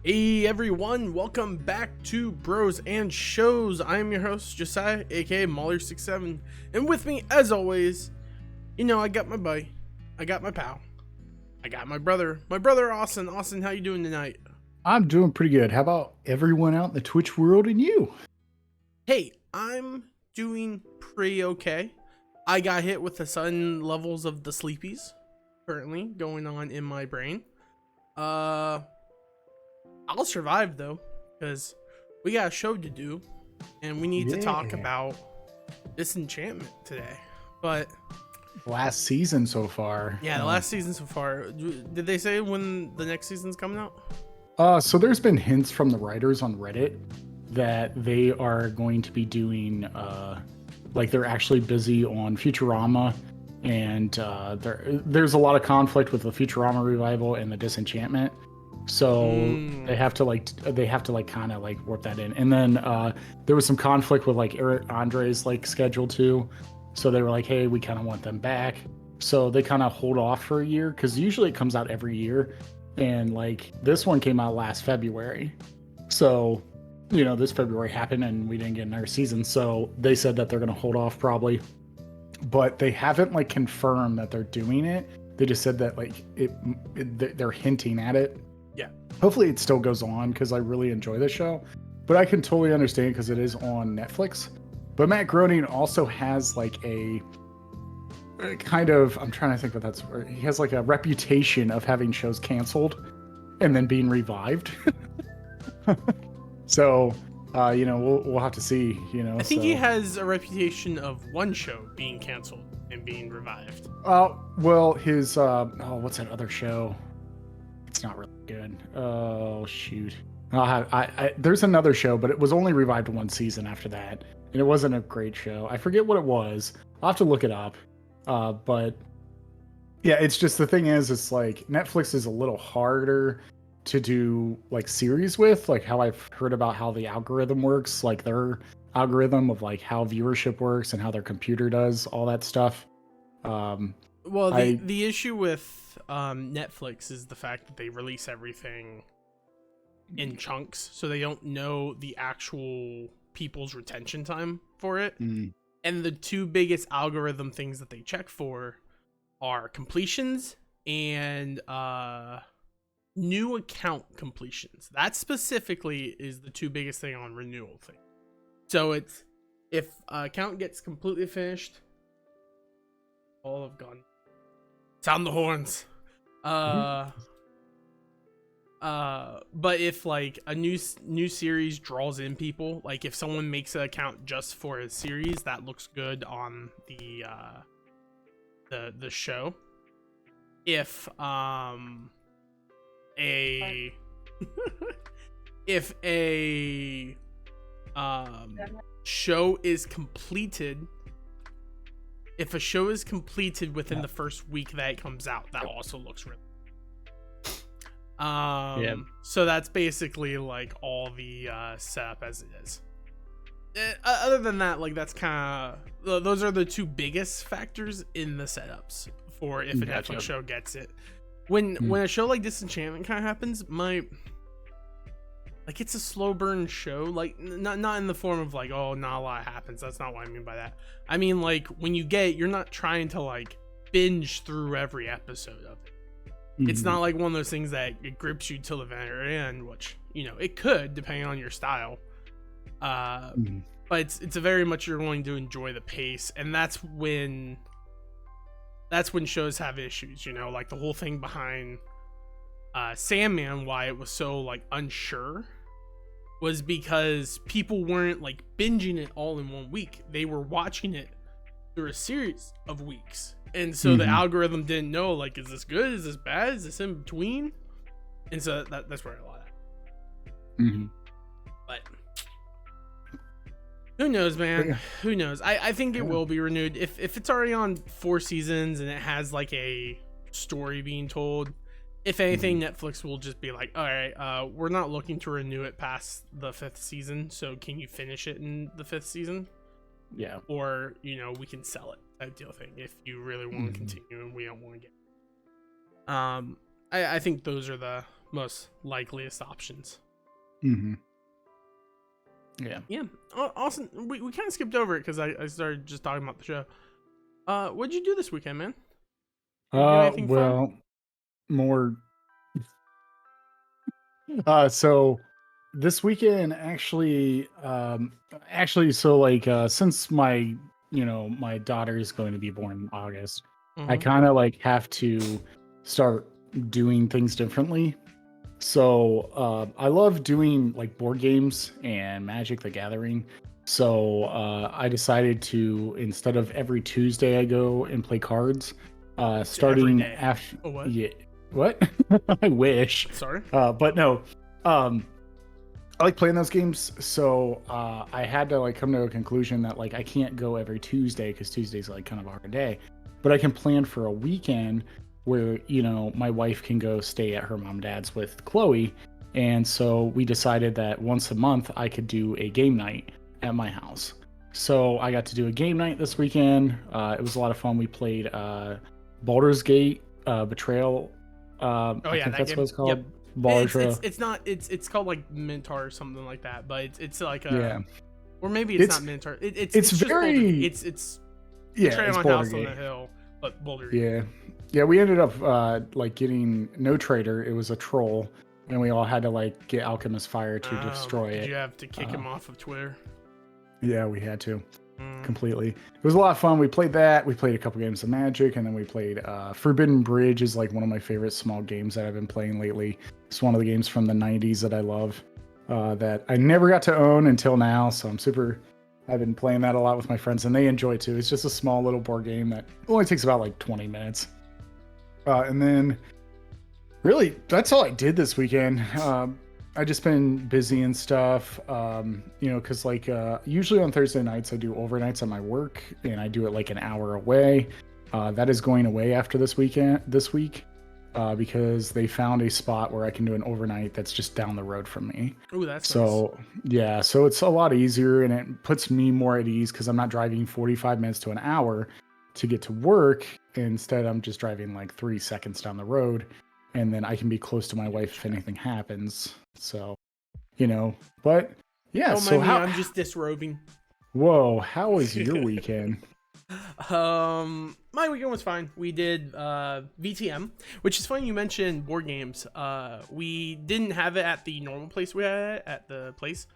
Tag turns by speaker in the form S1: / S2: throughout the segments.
S1: Hey everyone, welcome back to Bros and Shows. I am your host, Josiah, aka Mahler67, and with me, as always, I got my buddy, I got my pal, I got my brother Austin. Austin, how you doing tonight?
S2: I'm doing pretty good. How about everyone out in the Twitch world and you?
S1: Hey, I'm doing pretty okay. I got hit with the sudden levels of the sleepies currently going on in my brain. I'll survive though, because we got a show to do, and we need to talk about Disenchantment today. But
S2: last season so far.
S1: yeah, the last season so far. Did they say when the next season's coming out?
S2: So there's been hints from the writers on Reddit that they are going to be doing, like they're actually busy on Futurama, and there's a lot of conflict with the Futurama revival and the Disenchantment. So they have to kind of like work that in. And then there was some conflict with like Eric Andre's like schedule too. So they were like, hey, we kind of want them back. So they kind of hold off for a year, because usually it comes out every year. And like this one came out last February. So, this February happened and we didn't get another season. So they said that they're going to hold off probably. But they haven't like confirmed that they're doing it. They just said that like they're hinting at it.
S1: Yeah.
S2: Hopefully it still goes on, because I really enjoy the show. But I can totally understand, because it is on Netflix. But Matt Groening also has like a kind of, I'm trying to think what that's, he has like a reputation of having shows canceled and then being revived. So, we'll have to see,
S1: I think he has a reputation of one show being canceled and being revived.
S2: Well, his, what's that other show? It's not really good. Oh, shoot. There's another show, but it was only revived one season after that. And it wasn't a great show. I forget what it was. I'll have to look it up. But yeah, it's just, the thing is, it's like Netflix is a little harder to do like series with, like how I've heard about how the algorithm works, like their algorithm of like how viewership works and how their computer does all that stuff.
S1: Well, the issue with Netflix is the fact that they release everything in chunks, so they don't know the actual people's retention time for it. And the two biggest algorithm things that they check for are completions and new account completions. That specifically is the two biggest thing on renewal thing. So it's, if an account gets completely finished, all have gone. Sound the horns. But if like a new series draws in people, like if someone makes an account just for a series, that looks good on the show. If if a show is completed, if a show is completed within the first week that it comes out, that also looks really so that's basically like all the setup as it is. Other than that, like that's kind of, those are the two biggest factors in the setups for if a Netflix show gets it. When a show like Disenchantment kind of happens, it's a slow burn show, like not in the form of like, oh, not a lot happens. That's not what I mean by that. I mean, like, when you get it, you're not trying to like binge through every episode of it. It's not like one of those things that it grips you till the very end, which, it could, depending on your style. But it's a very much, you're going to enjoy the pace, and that's when shows have issues, like the whole thing behind Sandman, why it was so like unsure, was because people weren't like binging it all in 1 week. They were watching it through a series of weeks. And so the algorithm didn't know, like, is this good? Is this bad? Is this in between? And so that's where a lot of that. But who knows, man? Who knows? I think it will be renewed. If it's already on 4 seasons and it has like a story being told, if anything, Netflix will just be like, all right, we're not looking to renew it past the 5th season. So can you finish it in the 5th season?
S2: Yeah.
S1: Or, we can sell it, type deal thing, if you really want to continue and we don't want to get. I think those are the most likeliest options.
S2: Mm-hmm. Yeah.
S1: Yeah. Austin, we kind of skipped over it because I started just talking about the show. What'd you do this weekend, man? Did you do anything fun?
S2: Well, more. So this weekend actually, so like, since my daughter is going to be born in August, I
S1: Mm-hmm.
S2: kind of like have to start doing things differently. So I love doing like board games and Magic the Gathering. So I decided to, instead of every Tuesday I go and play cards,
S1: It's every
S2: starting
S1: day.
S2: after.
S1: Oh, what?
S2: Yeah, what? I wish.
S1: Sorry.
S2: But no. Um, I like playing those games, so I had to like come to a conclusion that like I can't go every Tuesday because Tuesday's like kind of a hard day, but I can plan for a weekend where my wife can go stay at her mom and dad's with Chloe, and so we decided that once a month I could do a game night at my house. So I got to do a game night this weekend. It was a lot of fun. We played Baldur's Gate Betrayal.
S1: Oh
S2: I
S1: yeah,
S2: think
S1: that
S2: that's
S1: game.
S2: what it's called.
S1: Yep.
S2: Baldur's.
S1: It's not it's called like Minotaur or something like that, but it's like
S2: Yeah.
S1: or maybe it's not Minotaur. It's just Boulder
S2: very
S1: Gate. It's
S2: yeah,
S1: Betrayal
S2: it's
S1: on
S2: Boulder
S1: House on the
S2: Gate.
S1: Hill, but Boulder Gate.
S2: Yeah, we ended up like getting no trader. It was a troll, and we all had to like get Alchemist Fire to destroy
S1: Did
S2: it.
S1: you have to kick him off of Twitter?
S2: Yeah, we had to completely. It was a lot of fun. We played that. We played a couple games of Magic, and then we played Forbidden Bridge is like one of my favorite small games that I've been playing lately. It's one of the games from the 90s that I love that I never got to own until now. So I've been playing that a lot with my friends, and they enjoy it too. It's just a small little board game that only takes about like 20 minutes. And then really, that's all I did this weekend. I just been busy and stuff, because like usually on Thursday nights I do overnights at my work, and I do it like an hour away. That is going away after this week, because they found a spot where I can do an overnight that's just down the road from me.
S1: Ooh, that's
S2: so
S1: nice.
S2: Yeah, so it's a lot easier, and it puts me more at ease because I'm not driving 45 minutes to an hour to get to work. Instead, I'm just driving like 3 seconds down the road, and then I can be close to my wife if anything happens. So, but yeah.
S1: Don't
S2: So
S1: mind me, I'm just disrobing.
S2: Whoa, how was your weekend?
S1: My weekend was fine. We did VTM, which is funny you mentioned board games. We didn't have it at the normal place we had it at the place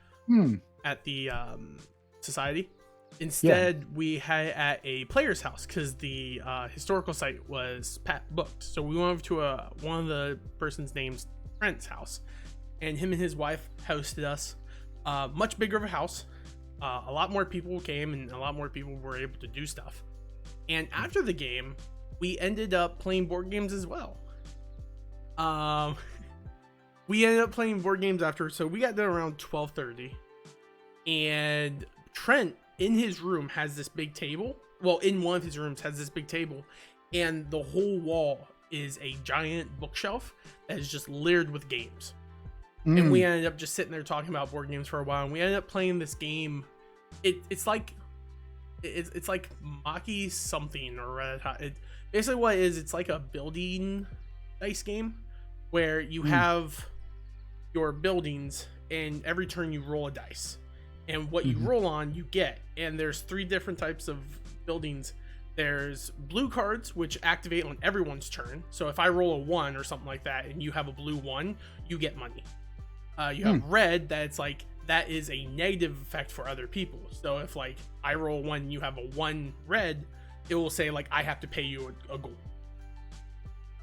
S1: at the society. Instead, we had it at a player's house because the historical site was booked. So we went over to one of the person's name's Trent's house, and him and his wife hosted us. Much bigger of a house. A lot more people came, and a lot more people were able to do stuff. And after the game, we ended up playing board games as well. We ended up playing board games after, so we got done around 12:30. And Trent, in his room, has this big table. Well, in one of his rooms has this big table, and the whole wall is a giant bookshelf that is just littered with games. And we ended up just sitting there talking about board games for a while, and we ended up playing this game. It's like Maki something or Red Hot. Basically what it is, it's like a building dice game where you have your buildings, and every turn you roll a dice, and what you roll on you get. And there's 3 different types of buildings. There's blue cards, which activate on everyone's turn. So if I roll a 1 or something like that and you have a blue 1, you get money. You have red, that's like, that is a negative effect for other people. So if like I roll 1 and you have a 1 red, it will say like I have to pay you a gold.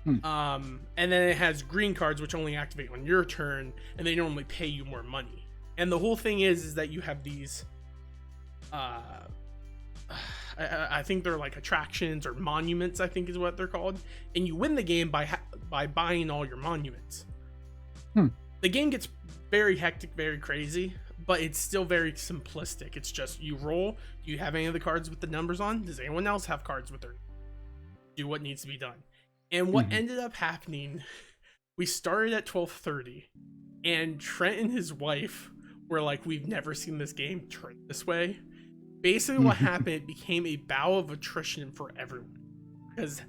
S1: And then it has green cards, which only activate on your turn, and they normally pay you more money. And the whole thing is that you have these I think they're like attractions or monuments, I think is what they're called, and you win the game by buying all your monuments. The game gets very hectic, very crazy, but it's still very simplistic. It's just you roll. Do you have any of the cards with the numbers on? Does anyone else have cards with their do what needs to be done? And what ended up happening, we started at 12:30, and Trent and his wife were like, we've never seen this game turn this way. Basically what happened, it became a bout of attrition for everyone, because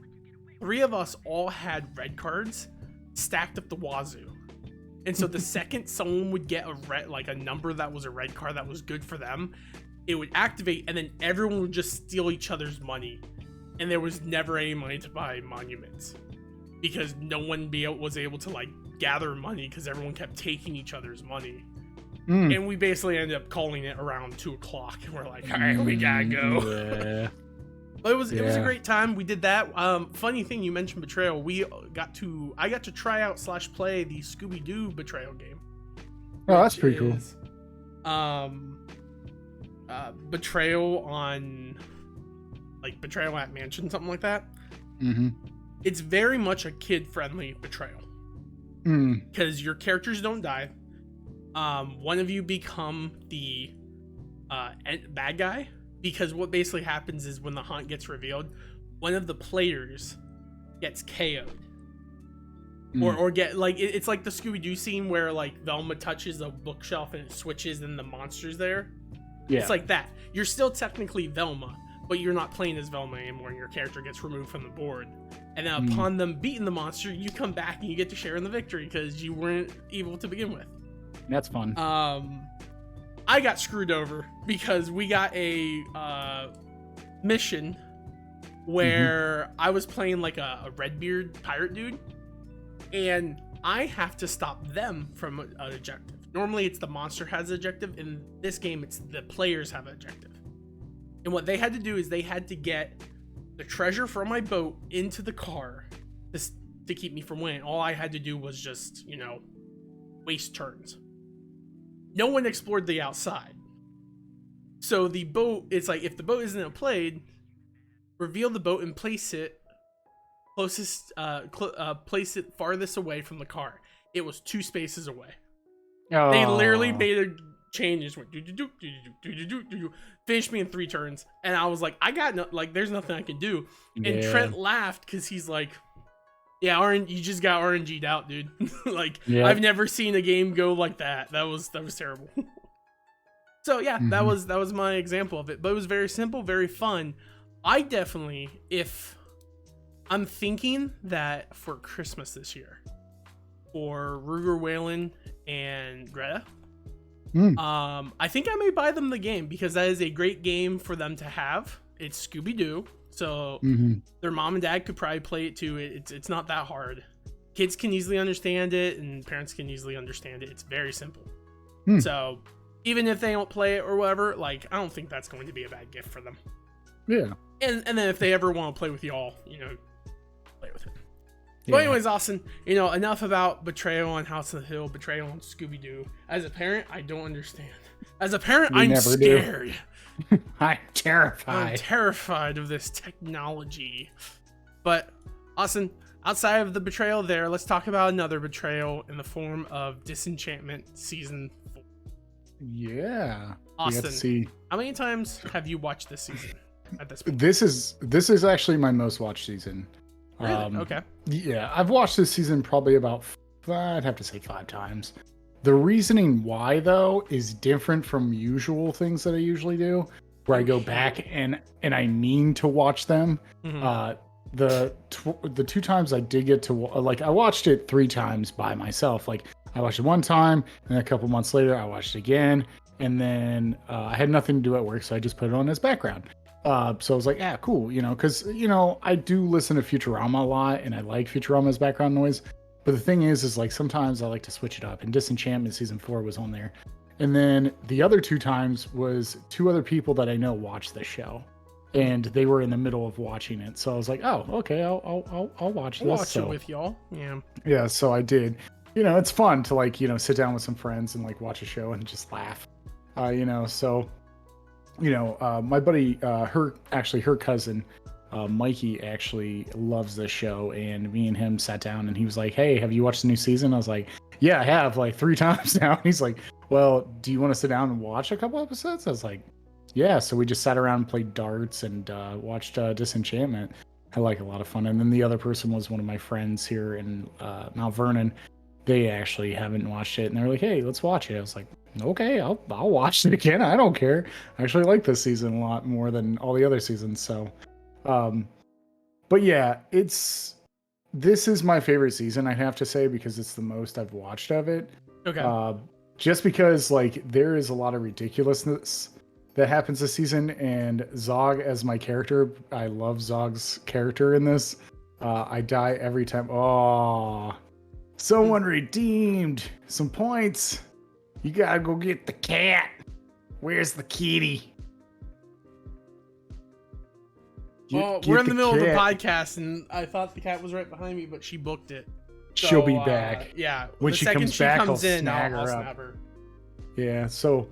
S1: 3 of us all had red cards stacked up the wazoo. And so the second someone would get a number that was a red card that was good for them, it would activate, and then everyone would just steal each other's money. And there was never any money to buy monuments because no one was able to like gather money because everyone kept taking each other's money. And we basically ended up calling it around 2:00, and we're like, all right, we gotta go.
S2: Yeah.
S1: But it was a great time. We did that. Funny thing, you mentioned Betrayal. I got to try out / play the Scooby-Doo Betrayal game.
S2: Oh, that's pretty cool.
S1: Betrayal on like Betrayal at Mansion, something like that. It's very much a kid-friendly Betrayal because your characters don't die. One of you become the bad guy, because what basically happens is when the hunt gets revealed, one of the players gets KO'd. Or get like it's like the Scooby-Doo scene where like Velma touches a bookshelf and it switches and the monster's there. Yeah. It's like that. You're still technically Velma, but you're not playing as Velma anymore, and your character gets removed from the board. And then upon them beating the monster, you come back and you get to share in the victory because you weren't evil to begin with.
S2: That's fun.
S1: I got screwed over because we got a mission where I was playing like a Redbeard pirate dude, and I have to stop them from an objective. Normally it's the monster has an objective. In this game, it's the players have an objective. And what they had to do is they had to get the treasure from my boat into the car to keep me from winning. All I had to do was just, waste turns. No one explored the outside. So the boat, it's like, if the boat isn't played, reveal the boat and place it place it farthest away from the car. It was 2 spaces away. Oh. They literally made a change, just went finished me in 3 turns, and I was like, I got there's nothing I can do. And Trent laughed because he's like, yeah, you just got RNG'd out, dude. I've never seen a game go like that. That was terrible. So yeah, that was my example of it. But it was very simple, very fun. I definitely, if I'm thinking that for Christmas this year, for Ruger Whalen and Greta, I think I may buy them the game because that is a great game for them to have. It's Scooby-Doo. So their mom and dad could probably play it too. It's not that hard. Kids can easily understand it, and parents can easily understand it. It's very simple. So even if they don't play it or whatever, I don't think that's going to be a bad gift for them.
S2: Yeah.
S1: And then if they ever want to play with y'all, play with it. Yeah. But anyways, Austin, enough about Betrayal on House of the Hill, Betrayal on Scooby-Doo. As a parent, I don't understand. As a parent, I'm scared.
S2: I'm terrified.
S1: I'm terrified of this technology. But, Austin, outside of the Betrayal there, let's talk about another Betrayal in the form of Disenchantment Season 4.
S2: Yeah.
S1: Austin, how many times have you watched this season at this point?
S2: This is actually my most watched season.
S1: Really? Okay.
S2: Yeah, I've watched this season probably about, I'd have to say 5 times. The reasoning why, though, is different from usual things that I usually do, where I go back and I mean to watch them. The 2 times I did get to, I watched it 3 times by myself. I watched it 1 time, and a couple months later, I watched it again, and then I had nothing to do at work, so I just put it on as background. So I was like, yeah, cool, because, I do listen to Futurama a lot, and I like Futurama's background noise. But the thing is sometimes I like to switch it up, and Disenchantment Season 4 was on there. And then the other 2 times was 2 other people that I know watch the show, and they were in the middle of watching it. So I was like, oh, okay, I'll watch this.
S1: Watch it with y'all. Yeah.
S2: Yeah, so I did. It's fun to sit down with some friends and watch a show and just laugh. My buddy, her cousin, Mikey actually loves this show, and me and him sat down and he was like, hey, have you watched the new season? I was like, yeah, I have 3 times now. And he's like, well, do you want to sit down and watch a couple episodes? I was like, yeah. So we just sat around and played darts and watched Disenchantment. Had a lot of fun. And then the other person was one of my friends here in Mount Vernon. They actually haven't watched it, and they're like, hey, let's watch it. I was like, okay, I'll watch it again. I don't care. I actually like this season a lot more than all the other seasons. So, but yeah, it's this is my favorite season, I have to say, because it's the most I've watched of it.
S1: Okay.
S2: Just because like there is a lot of ridiculousness that happens this season, and Zog as my character, I love Zog's character in this. I die every time. Oh, someone redeemed some points. You gotta go get the cat. Where's the kitty?
S1: Well, we're in the middle of the podcast, and I thought the cat was right behind me, but she booked it.
S2: She'll be back.
S1: Yeah,
S2: when she comes back, I'll
S1: snap
S2: snag
S1: her.
S2: Yeah. So.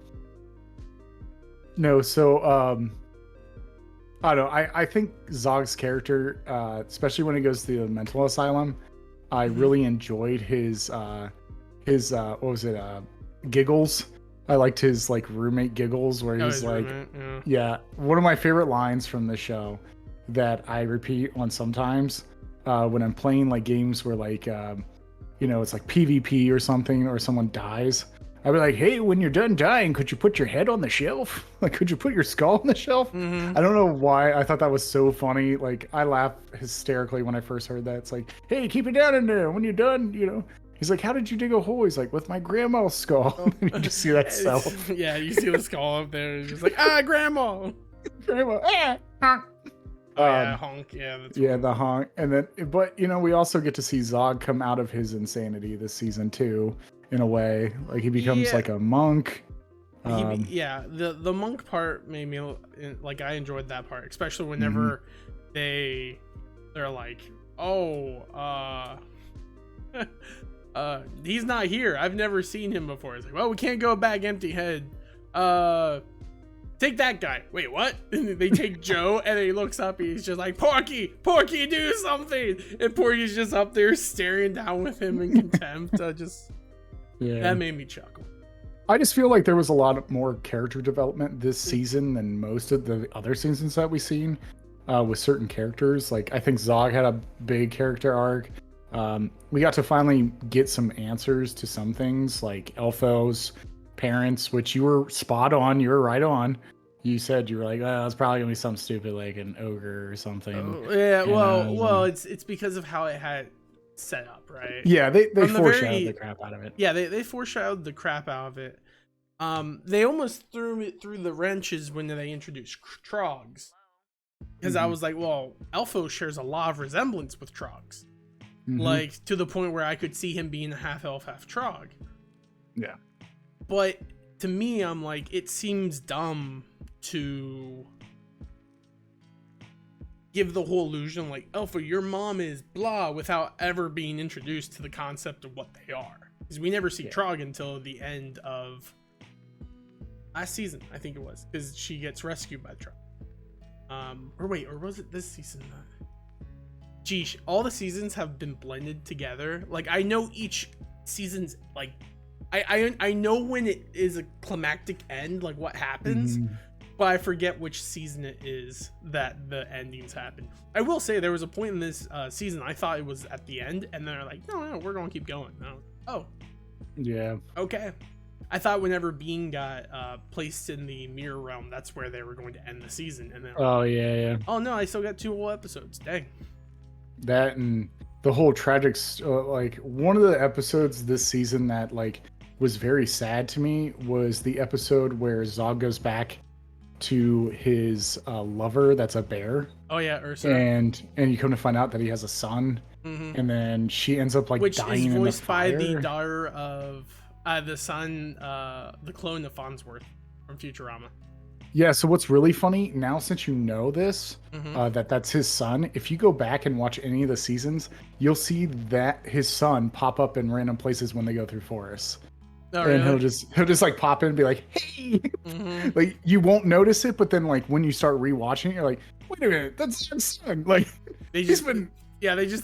S2: No. So. I don't know. I think Zog's character, especially when he goes to the mental asylum, I really enjoyed his what was it? Giggles. I liked his like roommate giggles, where he's like, yeah. One of my favorite lines from the show that I repeat on sometimes when I'm playing like games where like it's like PvP or something, or someone dies. I'd be like, hey, when you're done dying, could you put your head on the shelf? Like, could you put your skull on the shelf? I don't know why. I thought that was so funny. Like, I laughed hysterically when I first heard that. It's like, hey, keep it down in there. When you're done, He's like, how did you dig a hole? He's like, with my grandma's skull. And you just see that cell.
S1: Yeah, you see the skull up there. It's just like, grandma.
S2: Grandma.
S1: Yeah, honk. Yeah, that's
S2: yeah, the honk. And then, but, we also get to see Zog come out of his insanity this season, too. In a way, like he becomes like a monk.
S1: The monk part made me like, I enjoyed that part, especially whenever they're like, he's not here. I've never seen him before. It's like, well, we can't go back empty head. Take that guy. Wait, what? And they take Joe, and he looks up, and he's just like, Porky, do something. And Porky's just up there staring down with him in contempt. That made me chuckle.
S2: I just feel like there was a lot more character development this season than most of the other seasons that we've seen with certain characters. Like, I think Zog had a big character arc. We got to finally get some answers to some things, like Elfo's parents, which you were spot on. You were right on. You said, you were like, it's probably gonna be some stupid, like an ogre or something.
S1: Oh, yeah, well, it's because of how it had set up, right?
S2: Yeah, they foreshadowed the crap out of it.
S1: Yeah, they foreshadowed the crap out of it. They almost threw it through the wrenches when they introduced Trogs, because I was like, well, Elfo shares a lot of resemblance with Trogs, like to the point where I could see him being a half elf, half Trog.
S2: Yeah,
S1: but to me, I'm like, it seems dumb to give the whole illusion like, Elfo, your mom is blah, without ever being introduced to the concept of what they are, because we never see Trog until the end of last season, I think it was, because she gets rescued by Trog. Or was it this season? Geesh, all the seasons have been blended together. Like, I know each season's like, I know when it is a climactic end, like what happens, but I forget which season it is that the endings happen. I will say there was a point in this season I thought it was at the end, and they're like, no, we're gonna keep going. Oh, yeah, okay. I thought whenever Bean got placed in the mirror realm, that's where they were going to end the season. And then, oh no, I still got 2 whole episodes. Dang.
S2: That and the whole tragic, like one of the episodes this season that like was very sad to me was the episode where Zog goes back to his lover that's a bear.
S1: Oh yeah, Ursula.
S2: And you come to find out that he has a son, and then she ends up like dying in the fire. Which is voiced by
S1: the daughter of the son, the clone of Farnsworth from Futurama.
S2: Yeah, so what's really funny now, since you know this, that's his son, if you go back and watch any of the seasons, you'll see that his son pop up in random places when they go through forests.
S1: Oh,
S2: and
S1: really?
S2: he'll just like pop in and be like, hey, like you won't notice it, but then like when you start rewatching it, you're like, wait a minute, that's his son. Like
S1: they just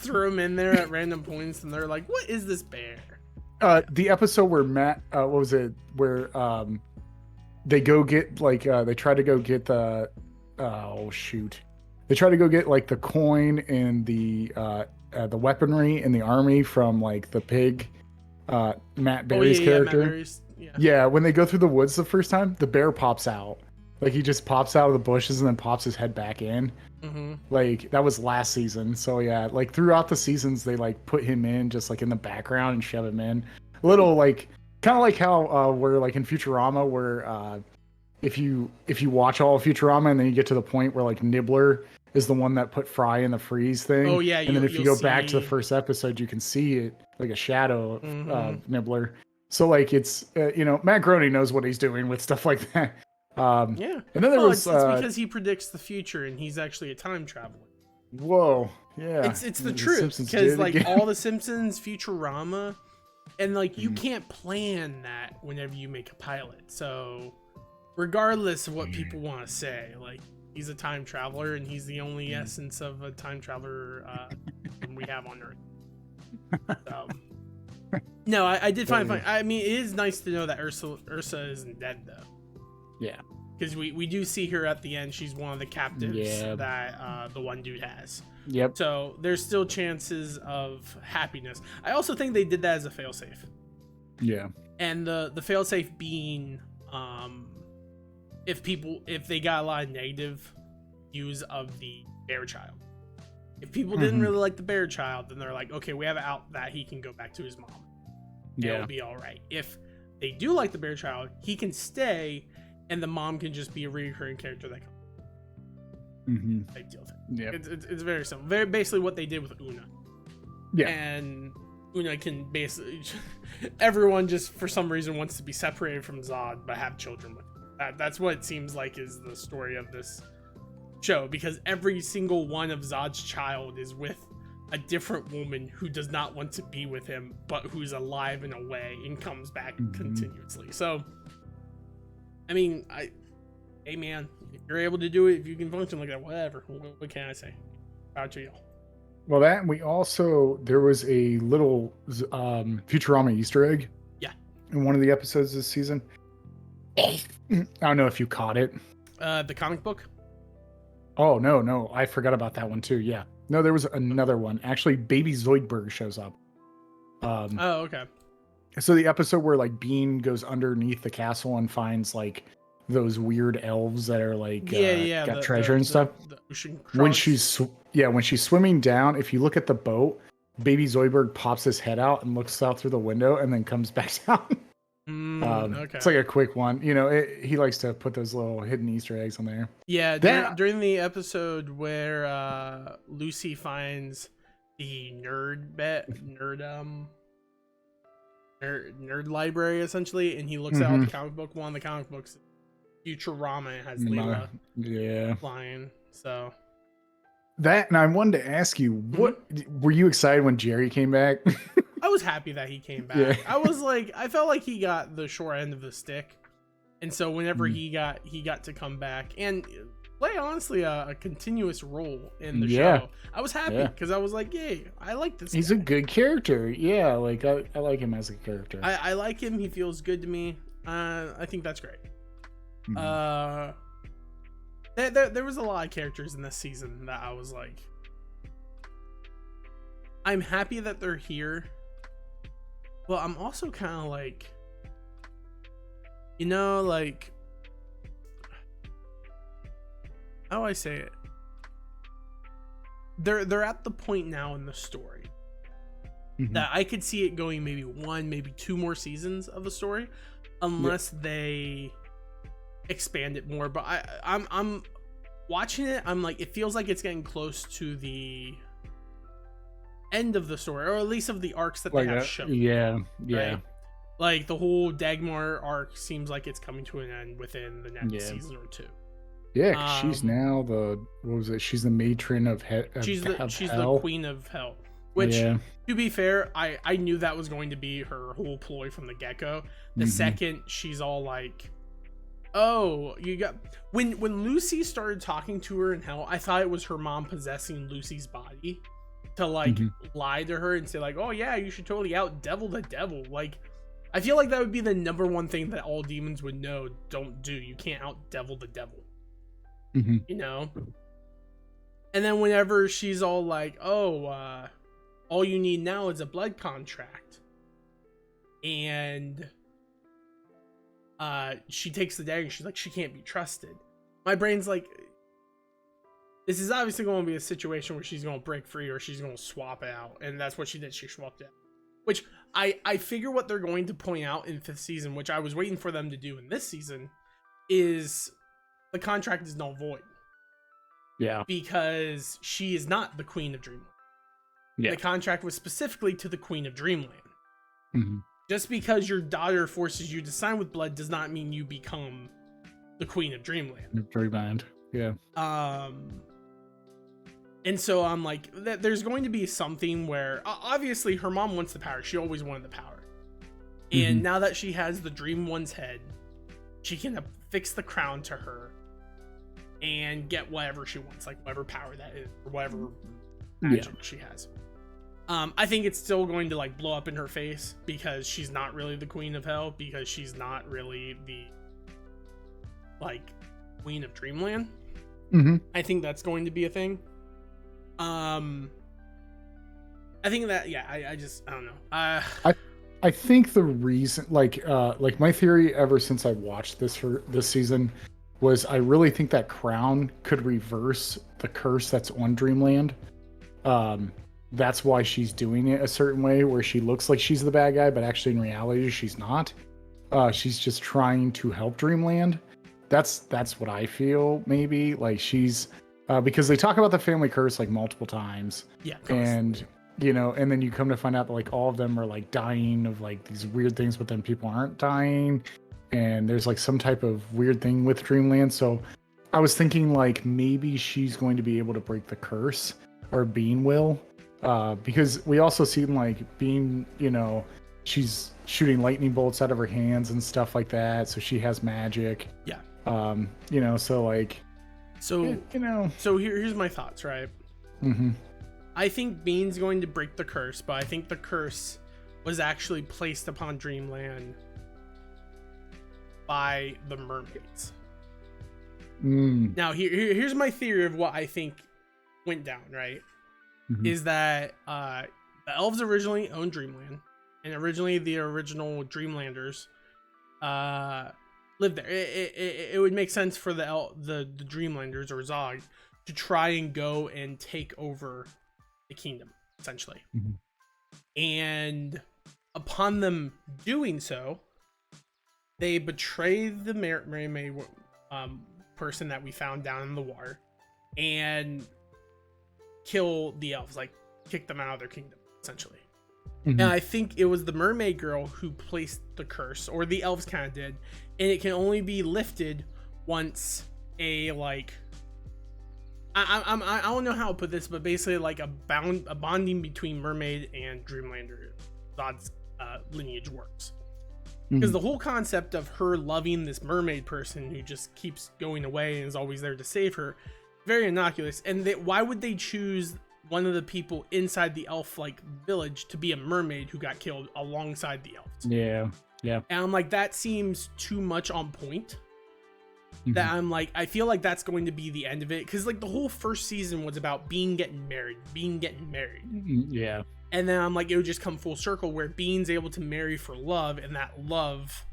S1: threw him in there at random points, and they're like, what is this bear?
S2: The episode where Matt, what was it? Where they go get like they try to go get the they try to go get like the coin and the weaponry in the army from like the pig, Matt Berry's character.
S1: Matt Berry's,
S2: when they go through the woods the first time, the bear pops out Like he just pops out of the bushes and then pops his head back in.
S1: Mm-hmm.
S2: Like that was last season. So yeah, like throughout the seasons they like put him in just like in the background and shove him in. A little like kind of like how we're like in Futurama where if you watch all of Futurama and then you get to the point where like Nibbler is the one that put Fry in the freeze thing.
S1: Oh yeah,
S2: and then if you go back to the
S1: see...
S2: first episode, you can see it like a shadow of
S1: Mm-hmm.
S2: Nibbler. So like it's Matt Groening knows what he's doing with stuff like that.
S1: Yeah.
S2: And then there
S1: Well,
S2: was
S1: it's because he predicts the future and he's actually a time traveler.
S2: whoa, yeah,
S1: It's the truth,
S2: Simpsons
S1: because
S2: did
S1: like
S2: again.
S1: all the Simpsons, Futurama, and like you
S2: Mhm.
S1: can't plan that whenever you make a pilot. So regardless of what people want to say, like he's a time traveler and he's the only essence of a time traveler we have on Earth. So no, I did find fun. I mean, it is nice to know that Ursa isn't dead though.
S2: Yeah.
S1: Because we do see her at the end. She's one of the captives that the one dude has.
S2: Yep.
S1: So there's still chances of happiness. I also think they did that as a failsafe.
S2: Yeah.
S1: And the failsafe being if they got a lot of negative views of the bear child. If people didn't really like the bear child, then they're like, okay, we have it out that he can go back to his mom.
S2: Yeah.
S1: It'll be all right. If they do like the bear child, he can stay, and the mom can just be a recurring character that can type deal thing.
S2: Yeah.
S1: It's very simple. Very basically what they did with Una.
S2: Yeah.
S1: And Una can basically everyone just for some reason wants to be separated from Zod but have children with him. That's what it seems like is the story of this show, because every single one of Zod's child is with a different woman who does not want to be with him but who's alive in a way and comes back continuously. So I mean, hey man, if you're able to do it, if you can function like that, whatever. What can I say? Proud to y'all.
S2: Well, that we also there was a little Futurama Easter egg.
S1: Yeah.
S2: In one of the episodes this season. I don't know if you caught it.
S1: The comic book.
S2: Oh no, I forgot about that one too. Yeah. No, there was another one. Actually, Baby Zoidberg shows up.
S1: Oh, okay.
S2: So the episode where like Bean goes underneath the castle and finds like those weird elves that are like got treasure and stuff.
S1: The ocean
S2: When
S1: crawlers.
S2: she's swimming down, if you look at the boat, Baby Zoidberg pops his head out and looks out through the window and then comes back down.
S1: Okay.
S2: It's like a quick one. He likes to put those little hidden Easter eggs on there.
S1: Yeah, during the episode where Lucy finds the nerd library essentially, and he looks out the comic book. One of the comic books, Futurama, has Leela flying. So
S2: that, and I wanted to ask you, what were you excited when Jerry came back?
S1: I was happy that he came back.
S2: Yeah.
S1: I felt like he got the short end of the stick, and so whenever he got to come back and play honestly a continuous role in the show, I was happy because I was like, yay, I like this.
S2: He's
S1: guy.
S2: a good character. Yeah, like I like him as a character.
S1: I like him. He feels good to me. I think that's great. There was a lot of characters in this season that I was like, I'm happy that they're here, but I'm also kind of like, like, how do I say it? They're at the point now in the story that I could see it going maybe one, maybe two more seasons of the story, unless they expand it more. But I'm watching it. I'm like, it feels like it's getting close to the end of the story, or at least of the arcs that they have shown.
S2: Yeah.
S1: Right? Like the whole Dagmar arc seems like it's coming to an end within the next season or two.
S2: Yeah, 'cause she's now she's the matron of
S1: she's the
S2: hell.
S1: queen of hell. Which, to be fair, I knew that was going to be her whole ploy from the get-go. The second she's all like, oh, you got... When Lucy started talking to her in hell, I thought it was her mom possessing Lucy's body to, like, lie to her and say, like, oh, yeah, you should totally out-devil the devil. Like, I feel like that would be the number one thing that all demons would know, don't do. You can't out-devil the devil. You know? And then whenever she's all like, oh, all you need now is a blood contract, and she takes the dagger, she's like, she can't be trusted. my brain's like, this is obviously going to be a situation where she's going to break free or she's going to swap it out. And that's what she did. She swapped it out. Which I figure what they're going to point out in 5th season, which I was waiting for them to do in this season, is the contract is null void.
S2: Yeah.
S1: Because she is not the Queen of Dreamland. Yeah. The contract was specifically to the Queen of Dreamland. Mm-hmm. Just because your daughter forces you to sign with blood does not mean you become the Queen of Dreamland.
S2: Dreamland. Yeah.
S1: And so I'm like, there's going to be something where obviously her mom wants the power. She always wanted the power. And now that she has the Dream One's head, she can affix the crown to her and get whatever she wants, like whatever power that is, or whatever magic she has. I think it's still going to like blow up in her face because she's not really the Queen of Hell, because she's not really the like Queen of Dreamland. I think that's going to be a thing. I think that I don't know.
S2: I think the reason like my theory ever since I watched this for this season was I really think that crown could reverse the curse that's on Dreamland. That's why she's doing it a certain way where she looks like she's the bad guy, but actually in reality she's not. She's just trying to help Dreamland. That's what I feel, maybe. Like she's because they talk about the family curse like multiple times.
S1: Yeah.
S2: And and then you come to find out that like all of them are like dying of like these weird things, but then people aren't dying. And there's like some type of weird thing with Dreamland. So I was thinking like maybe she's going to be able to break the curse, or Bean will. Because we also see like Bean, she's shooting lightning bolts out of her hands and stuff like that. So she has magic.
S1: Yeah.
S2: So like,
S1: so here's my thoughts, right? I think Bean's going to break the curse, but I think the curse was actually placed upon Dreamland by the mermaids. Now here's my theory of what I think went down, right? Is that the elves originally owned Dreamland, and originally the original Dreamlanders lived there. It would make sense for the Dreamlanders or Zog to try and go and take over the kingdom, essentially. And upon them doing so, they betrayed the mermaid person that we found down in the water and kill the elves, like kick them out of their kingdom, essentially. And I think it was the mermaid girl who placed the curse, or the elves kind of did, and it can only be lifted once a like I don't know how to put this, but basically like a bonding between mermaid and Dreamlander Zod's lineage works. Because the whole concept of her loving this mermaid person who just keeps going away and is always there to save her, very innocuous. And why would they choose one of the people inside the elf like village to be a mermaid who got killed alongside the elves?
S2: Yeah.
S1: And I'm like, that seems too much on point. That I'm like, I feel like that's going to be the end of it, because like the whole first season was about Bean getting married.
S2: Yeah.
S1: And then I'm like, it would just come full circle where Bean's able to marry for love, and that love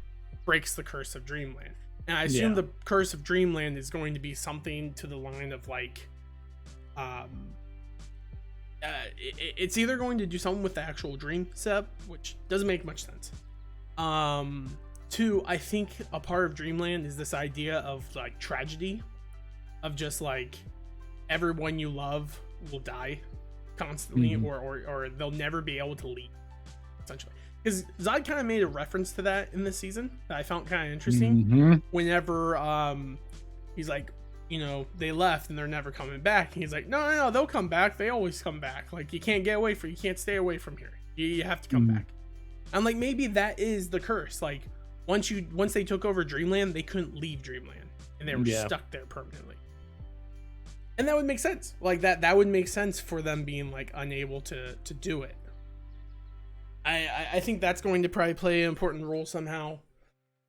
S1: breaks the curse of Dreamland. And I assume the curse of Dreamland is going to be something to the line of like, it's either going to do something with the actual dream setup, which doesn't make much sense. Two, I think a part of Dreamland is this idea of like tragedy, of just like everyone you love will die constantly, or they'll never be able to leave, essentially. Because Zod kind of made a reference to that in this season that I found kind of interesting. Whenever he's like, they left and they're never coming back, and he's like, no, they'll come back. They always come back. Like, you can't stay away from here. You have to come back. I'm like, maybe that is the curse. Like, once they took over Dreamland, they couldn't leave Dreamland, and they were stuck there permanently. And that would make sense. Like that would make sense for them being like unable to do it. I think that's going to probably play an important role somehow.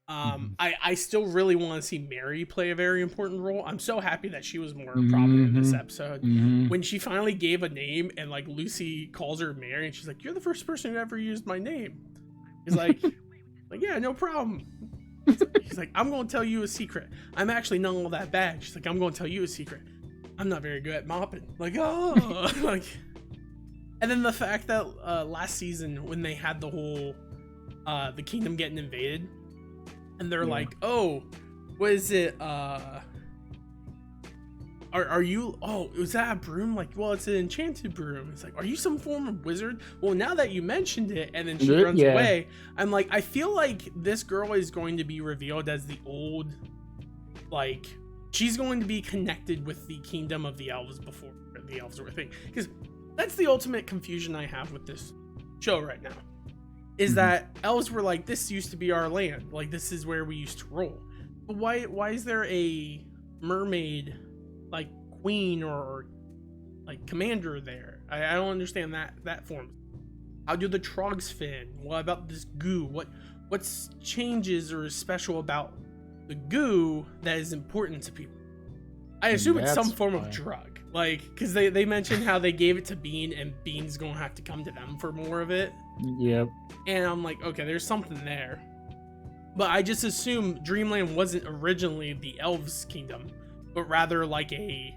S1: I still really want to see Mary play a very important role. I'm so happy that she was more prominent in this episode. When she finally gave a name, and like Lucy calls her Mary, and she's like, "You're the first person who ever used my name." He's like, yeah, no problem. He's like, I'm going to tell you a secret. I'm actually not all that bad. She's like, I'm going to tell you a secret. I'm not very good at mopping. Like, oh, like, and then the fact that last season when they had the whole the kingdom getting invaded, and they're like, oh, what is it? Are you? Oh, was that a broom? Like, well, it's an enchanted broom. It's like, are you some form of wizard? Well, now that you mentioned it, and then she runs away, I'm like, I feel like this girl is going to be revealed as the old, like, she's going to be connected with the kingdom of the elves before the elves were a thing. Because that's the ultimate confusion I have with this show right now. Is that elves were like, this used to be our land. Like, this is where we used to roll. But why is there a mermaid, like, queen or like commander there? I don't understand that form. How do the trogs fit in? What about this goo? What's changes or is special about the goo that is important to people? I assume it's some form of drug, like, because they mentioned how they gave it to Bean and Bean's gonna have to come to them for more of it.
S2: Yep.
S1: And I'm like, okay, there's something there. But I just assume Dreamland wasn't originally the elves' kingdom, but rather like a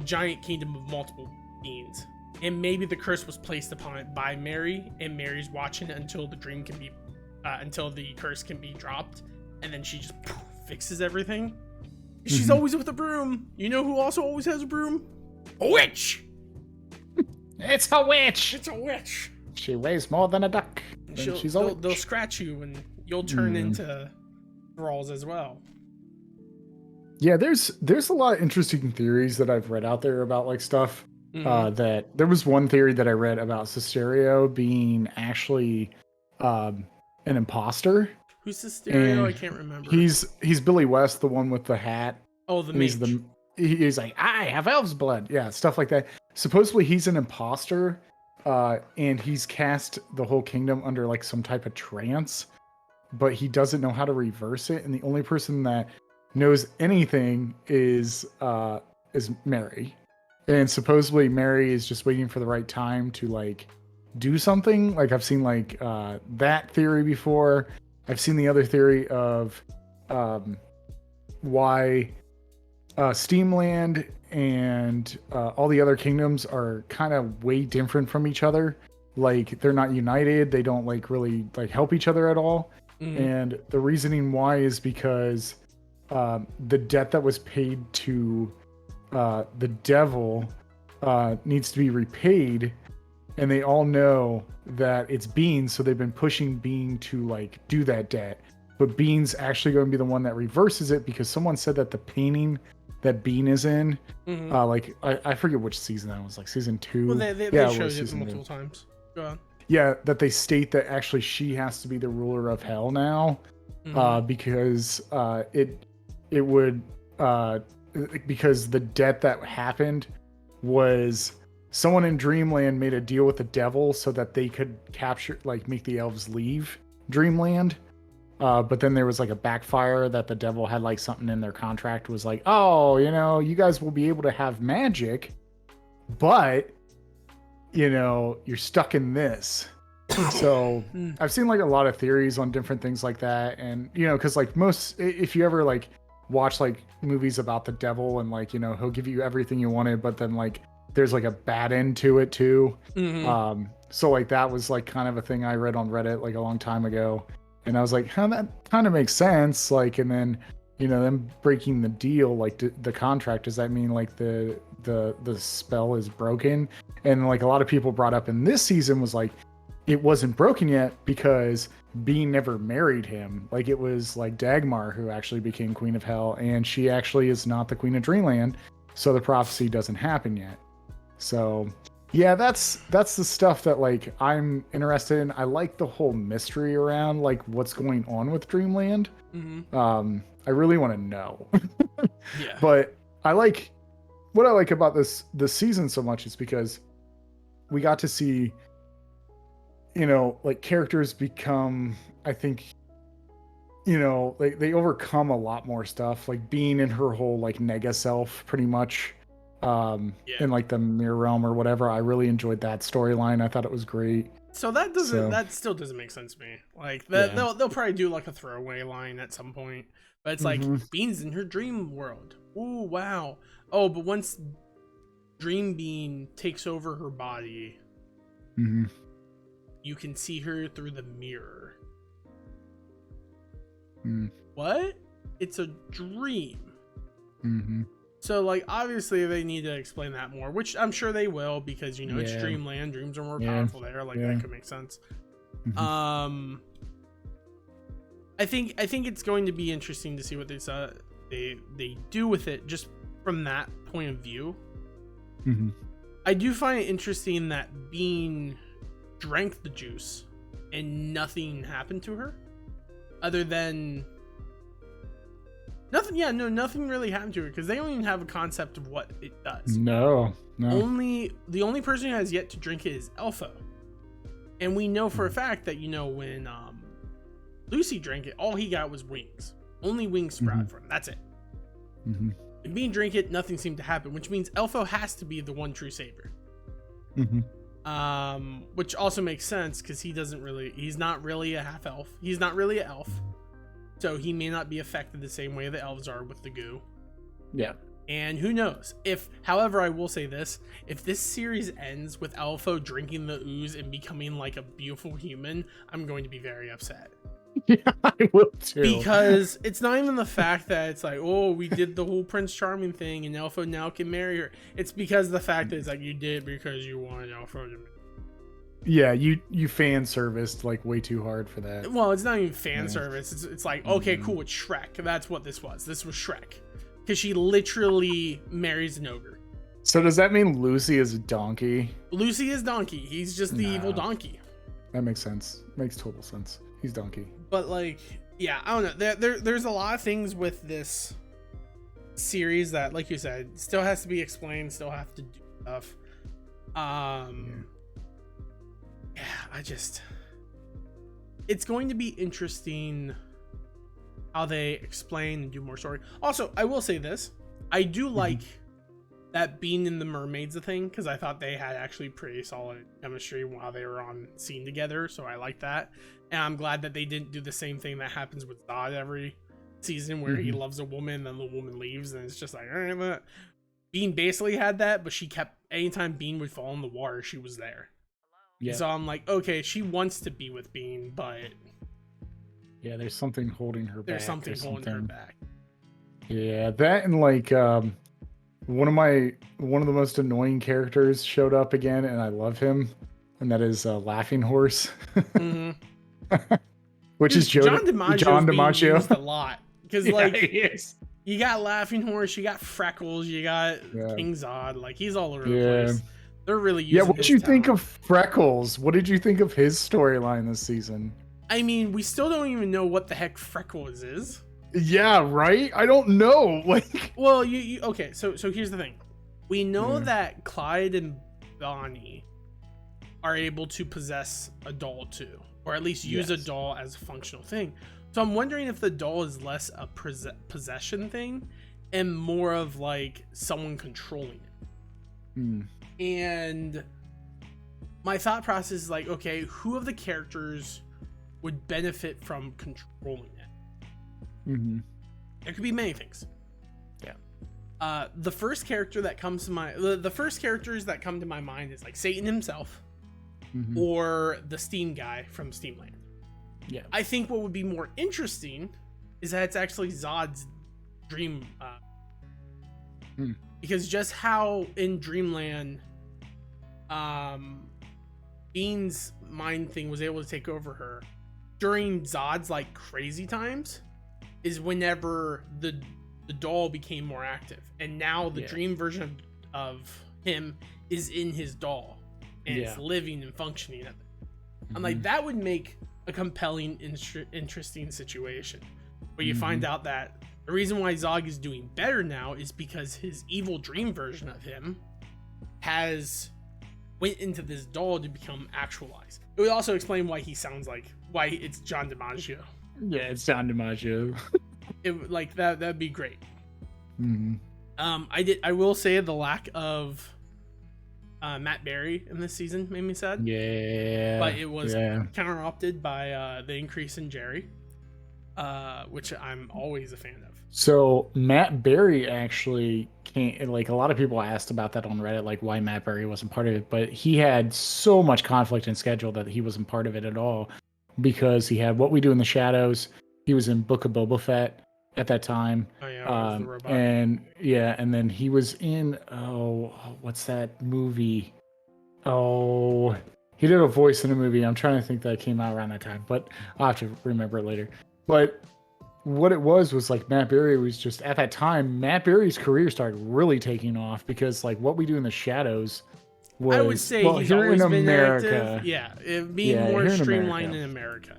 S1: giant kingdom of multiple beings. And maybe the curse was placed upon it by Mary, and Mary's watching it until the dream can be, until the curse can be dropped, and then she just fixes everything. She's always with a broom. You know who also always has a broom? A witch.
S2: It's a witch.
S1: It's a witch.
S2: She weighs more than a duck.
S1: They'll scratch you, and you'll turn into thralls as well.
S2: Yeah, there's a lot of interesting theories that I've read out there about like stuff. That there was one theory that I read about Cisterio being actually an imposter.
S1: Who's Cisterio? I can't remember.
S2: He's Billy West, the one with the hat.
S1: Oh, the mage.
S2: He's like, I have elf's blood. Yeah, stuff like that. Supposedly he's an imposter, and he's cast the whole kingdom under like some type of trance, but he doesn't know how to reverse it. And the only person that knows anything is Mary. And supposedly Mary is just waiting for the right time to like do something. Like I've seen like that theory before. I've seen the other theory of why Steamland and all the other kingdoms are kind of way different from each other. Like they're not united. They don't like really like help each other at all. And the reasoning why is because the debt that was paid to the devil needs to be repaid, and they all know that it's Bean, so they've been pushing Bean to like do that debt. But Bean's actually going to be the one that reverses it because someone said that the painting that Bean is in, like I forget which season that was, like season 2.
S1: Well, they showed it multiple times. Go on.
S2: Yeah, that they state that actually she has to be the ruler of hell now, because it would because the debt that happened was someone in Dreamland made a deal with the devil so that they could capture, like, make the elves leave Dreamland. But then there was like a backfire that the devil had like something in their contract was like, oh, you know, you guys will be able to have magic, but you know, you're stuck in this. So I've seen like a lot of theories on different things like that. And, you know, cause like if you ever like watch like movies about the devil and like, you know, he'll give you everything you wanted, but then like there's like a bad end to it too. So like that was like kind of a thing I read on Reddit like a long time ago. And I was like, huh, that kind of makes sense. Like, and then, you know, them breaking the deal, like the contract, does that mean like the spell is broken? And like a lot of people brought up in this season was like, it wasn't broken yet because Bean never married him. Like it was like Dagmar who actually became Queen of Hell, and she actually is not the Queen of Dreamland. So the prophecy doesn't happen yet. So yeah, that's the stuff that like I'm interested in. I like the whole mystery around like what's going on with Dreamland. I really want to know.
S1: Yeah.
S2: But what I like about this season so much is because we got to see, you know, like characters become, I think, you know, like they overcome a lot more stuff, like Bean and her whole like nega self pretty much. In like the mirror realm or whatever. I really enjoyed that storyline. I thought it was great.
S1: So that doesn't
S2: So-
S1: that still doesn't make sense to me. Like that
S2: Yeah.
S1: they'll probably do like a throwaway line at some point. But it's like
S2: Mhm.
S1: Bean's in her dream world. Ooh, wow. Oh, but once Dream Bean takes over her body,
S2: Mhm.
S1: you can see her through the mirror.
S2: Mm.
S1: What? It's a dream.
S2: Mhm.
S1: So, like, obviously they need to explain that more, which I'm sure they will, because, you know, it's
S2: Yeah.
S1: dreamland. Dreams are more
S2: Yeah.
S1: powerful there. Like,
S2: Yeah.
S1: that could make sense.
S2: Mhm.
S1: I think it's going to be interesting to see what they do with it, just from that point of view.
S2: Mhm.
S1: I do find it interesting that Bean drank the juice and nothing happened to her, other than nothing. Yeah, no, nothing really happened to her, because they don't even have a concept of what it does.
S2: No.
S1: The only person who has yet to drink it is Elfo, and we know for a fact that, you know, when Lucy drank it, all he got was wings. Only wings sprouted from him. That's it.
S2: Mhm.
S1: And Bean drank it, nothing seemed to happen, which means Elfo has to be the one true savior.
S2: Mhm.
S1: Which also makes sense, because he's not really a half elf. He's not really an elf. So he may not be affected the same way the elves are with the goo.
S2: Yeah.
S1: And who knows? However, I will say this, if this series ends with Elfo drinking the ooze and becoming like a beautiful human, I'm going to be very upset.
S2: Yeah, I will too.
S1: Because it's not even the fact that it's like, oh, we did the whole Prince Charming thing and Elfo now can marry her. It's because of the fact that it's like, you did it because you wanted Elfo to.
S2: Yeah, you fan serviced like way too hard for that.
S1: Well, it's not even fan service. It's like, okay,
S2: Mhm.
S1: cool, it's Shrek. That's what this was. This was Shrek. Because she literally marries an ogre.
S2: So does that mean Lucy is a donkey?
S1: Lucy is donkey. He's just the evil
S2: No.
S1: donkey.
S2: That makes sense. Makes total sense. He's donkey.
S1: But like, yeah, I don't know. There's a lot of things with this series that, like you said, still has to be explained. Still have to do stuff. Yeah, it's going to be interesting how they explain and do more story. Also, I will say this. I do like that Bean and the mermaid's a thing, because I thought they had actually pretty solid chemistry while they were on scene together, so I like that. And I'm glad that they didn't do the same thing that happens with Zod every season, where he loves a woman, then the woman leaves, and it's just like, all right, Bean basically had that, but she kept, anytime Bean would fall in the water, she was there.
S2: Yeah.
S1: So I'm like, okay, she wants to be with Bean, but
S2: Yeah, there's something holding her back.
S1: there's something holding her back.
S2: Yeah, that and like one of the most annoying characters showed up again, and I love him, and that is Laughing Horse, which is
S1: John DiMaggio's being used a lot, because like
S2: he is.
S1: you got Laughing Horse, you got Freckles, you got
S2: Yeah.
S1: King Zod, like he's all over the
S2: Yeah.
S1: place. They're really using
S2: Yeah, what
S1: his
S2: did you think
S1: talent.
S2: of Freckles? What did you think of his storyline this season?
S1: I mean, we still don't even know what the heck Freckles is.
S2: Yeah, right? I don't know. Like,
S1: Well, you okay, so here's the thing. We know that Clyde and Bonnie are able to possess a doll too, or at least use a doll as a functional thing. So I'm wondering if the doll is less a possession thing and more of like someone controlling it. And my thought process is like, okay, who of the characters would benefit from controlling it? There could be many things.
S2: Yeah.
S1: The first character that comes to the first characters that come to my mind is like Satan himself, or the Steam guy from Steamland.
S2: Yeah.
S1: I think what would be more interesting is that it's actually Zod's dream, because just how in Dreamland, Bean's mind thing was able to take over her during Zod's like crazy times, is whenever the doll became more active, and now the dream version of him is in his doll and it's living and functioning. I'm like, that would make a compelling, interesting situation where you find out that the reason why Zog is doing better now is because his evil dream version of him has went into this doll to become actualized. It would also explain why he sounds like, why it's John DiMaggio.
S2: Yeah, it's John DiMaggio.
S1: It like that'd be great. I will say the lack of Matt Berry in this season made me sad.
S2: Yeah.
S1: But it was
S2: yeah.
S1: counter-opted by the increase in Jerry, which I'm always a fan of.
S2: So Matt Berry actually can't, like, a lot of people asked about that on Reddit, like why Matt Berry wasn't part of it, but he had so much conflict in schedule that he wasn't part of it at all, because he had What We Do in the Shadows. He was in Book of Boba Fett at that time.
S1: Oh yeah, the robot.
S2: And then he was in, what's that movie? Oh, he did a voice in a movie. I'm trying to think that came out around that time, but I'll have to remember it later. But what it was like Matt Berry was just, at that time, Matt Berry's career started really taking off, because like What We Do in the Shadows was,
S1: I would say he's
S2: here
S1: always
S2: in
S1: been
S2: America.
S1: active. Yeah, it being more streamlined in America.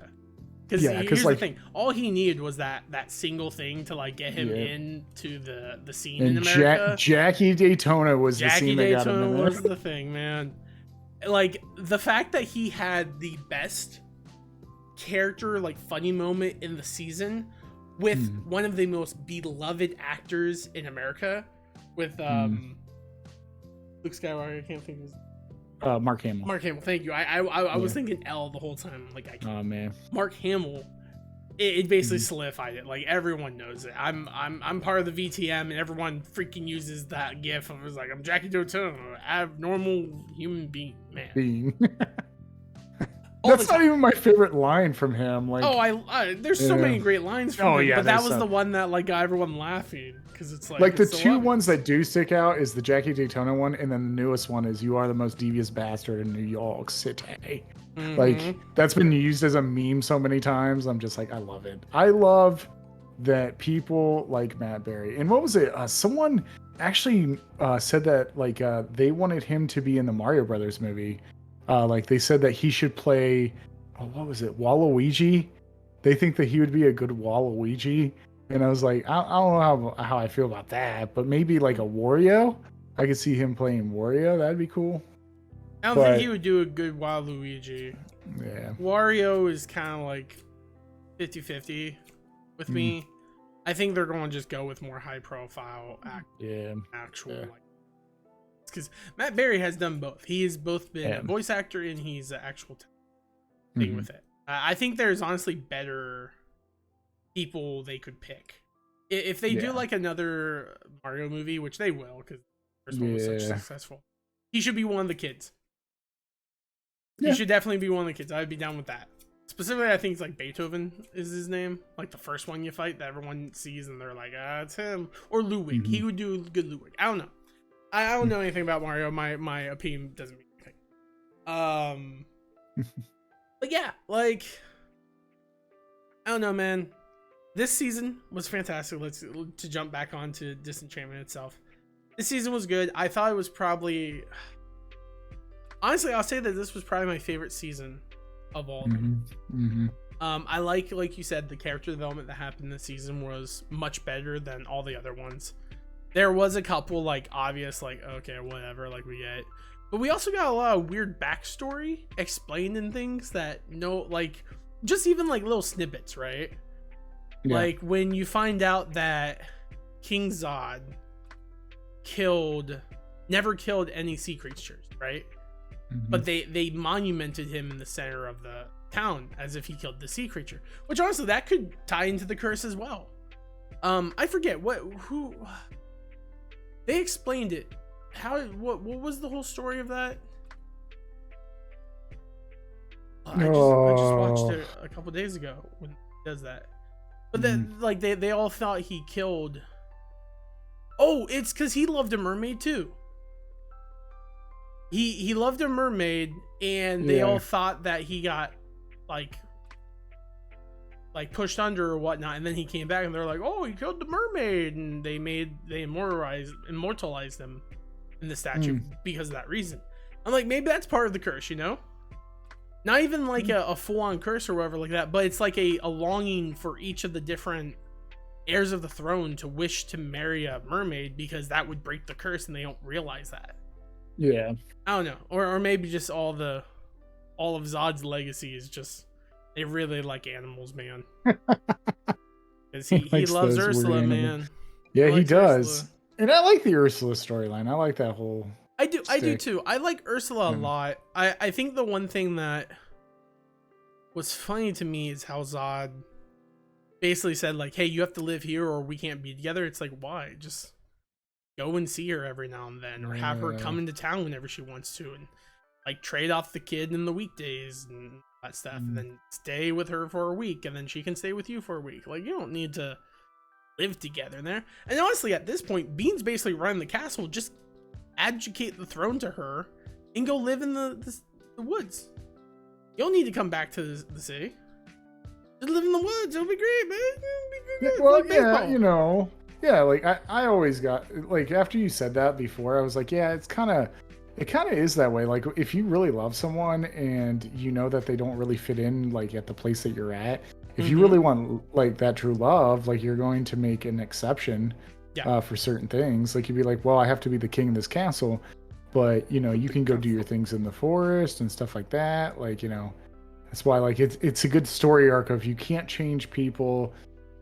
S1: Because here's
S2: like,
S1: the thing, all he needed was that single thing to like get him into the scene in
S2: and
S1: America.
S2: Jackie Daytona was the scene that got him in there.
S1: Was the thing, man. Like the fact that he had the best character, like funny moment in the season with one of the most beloved actors in America, with Luke Skywalker. I can't think of his.
S2: Mark Hamill.
S1: Mark Hamill. Thank you. I was thinking L the whole time. Like,
S2: oh man,
S1: Mark Hamill. It basically solidified it. Like everyone knows it. I'm part of the VTM, and everyone freaking uses that GIF. I was like, I'm Jackie Daytona, abnormal human being, man.
S2: That's not even my favorite line from him. Like,
S1: there's so many great lines from him, but that was the one that like got everyone laughing, because it's like
S2: the two ones that do stick out is the Jackie Daytona one, and then the newest one is "You are the most devious bastard in New York City." Like, that's been used as a meme so many times. I'm just like, I love it. I love that people like Matt Berry. And what was it? Someone actually said that like they wanted him to be in the Mario Brothers movie. Like they said that he should play, what was it, Waluigi? They think that he would be a good Waluigi. And I was like, I don't know how I feel about that, but maybe like a Wario. I could see him playing Wario. That'd be cool.
S1: I don't think he would do a good Waluigi.
S2: Yeah.
S1: Wario is kind of like 50-50 with me. I think they're going to just go with more high profile actual like, because Matt Berry has done both. He has both been a voice actor and he's an actual thing with it. I think there's honestly better people they could pick if they do like another Mario movie, which they will, because the first one was such successful. He should be one of the kids. He should definitely be one of the kids. I'd be down with that. Specifically, I think it's like Beethoven is his name, like the first one you fight that everyone sees and they're like, it's him. Or Ludwig. He would do good Ludwig. I don't know. I don't know anything about Mario. My opinion doesn't mean anything. But yeah, like, I don't know, man. This season was fantastic. To jump back onto Disenchantment itself. This season was good. I thought it was probably, honestly, I'll say that this was probably my favorite season of all of them. I like you said, the character development that happened this season was much better than all the other ones. There was a couple like obvious, like, okay, whatever, like we get, but we also got a lot of weird backstory explained in things that like just even like little snippets, right? Like when you find out that King Zod never killed any sea creatures, right? But they monumented him in the center of the town as if he killed the sea creature, which honestly that could tie into the curse as well. I forget who they explained it. What was the whole story of that? I just watched it a couple days ago when he does that. But then like they all thought he killed. Oh, it's because he loved a mermaid too. He loved a mermaid, and they all thought that he got like pushed under or whatnot, and then he came back and they're like, oh, he killed the mermaid, and they immortalized him in the statue because of that reason. I'm like, maybe that's part of the curse, not even like a full-on curse or whatever like that, but it's like a longing for each of the different heirs of the throne to wish to marry a mermaid, because that would break the curse, and they don't realize that. I don't know, or maybe just all of Zod's legacy is just they really like animals, man. Because he loves Ursula, man.
S2: Yeah, he does. Ursula. And I like the Ursula storyline. I like that whole
S1: I do
S2: stick.
S1: too. I like Ursula a
S2: Yeah.
S1: lot. I think the one thing that was funny to me is how Zod basically said like, "Hey, you have to live here or we can't be together." It's like, why? Just go and see her every now and then, or have her come into town whenever she wants to, and like trade off the kid in the weekdays and that stuff, and then stay with her for a week, and then she can stay with you for a week. Like, you don't need to live together in there. And honestly, at this point, Bean's basically running the castle. Just abdicate the throne to her and go live in the woods. You don't need to come back to the city. Just live in the woods. It'll be great, man. It'll be good.
S2: Well,
S1: Like
S2: yeah,
S1: baseball.
S2: you know, yeah, like I always got like after you said that before, I was like, yeah, it kind of is that way. Like if you really love someone and you know that they don't really fit in like at the place that you're at, if you really want like that true love, like you're going to make an exception for certain things. Like you'd be like, well, I have to be the king of this castle, but you know, you can go do your things in the forest and stuff like that. Like, you know, that's why like it's a good story arc of you can't change people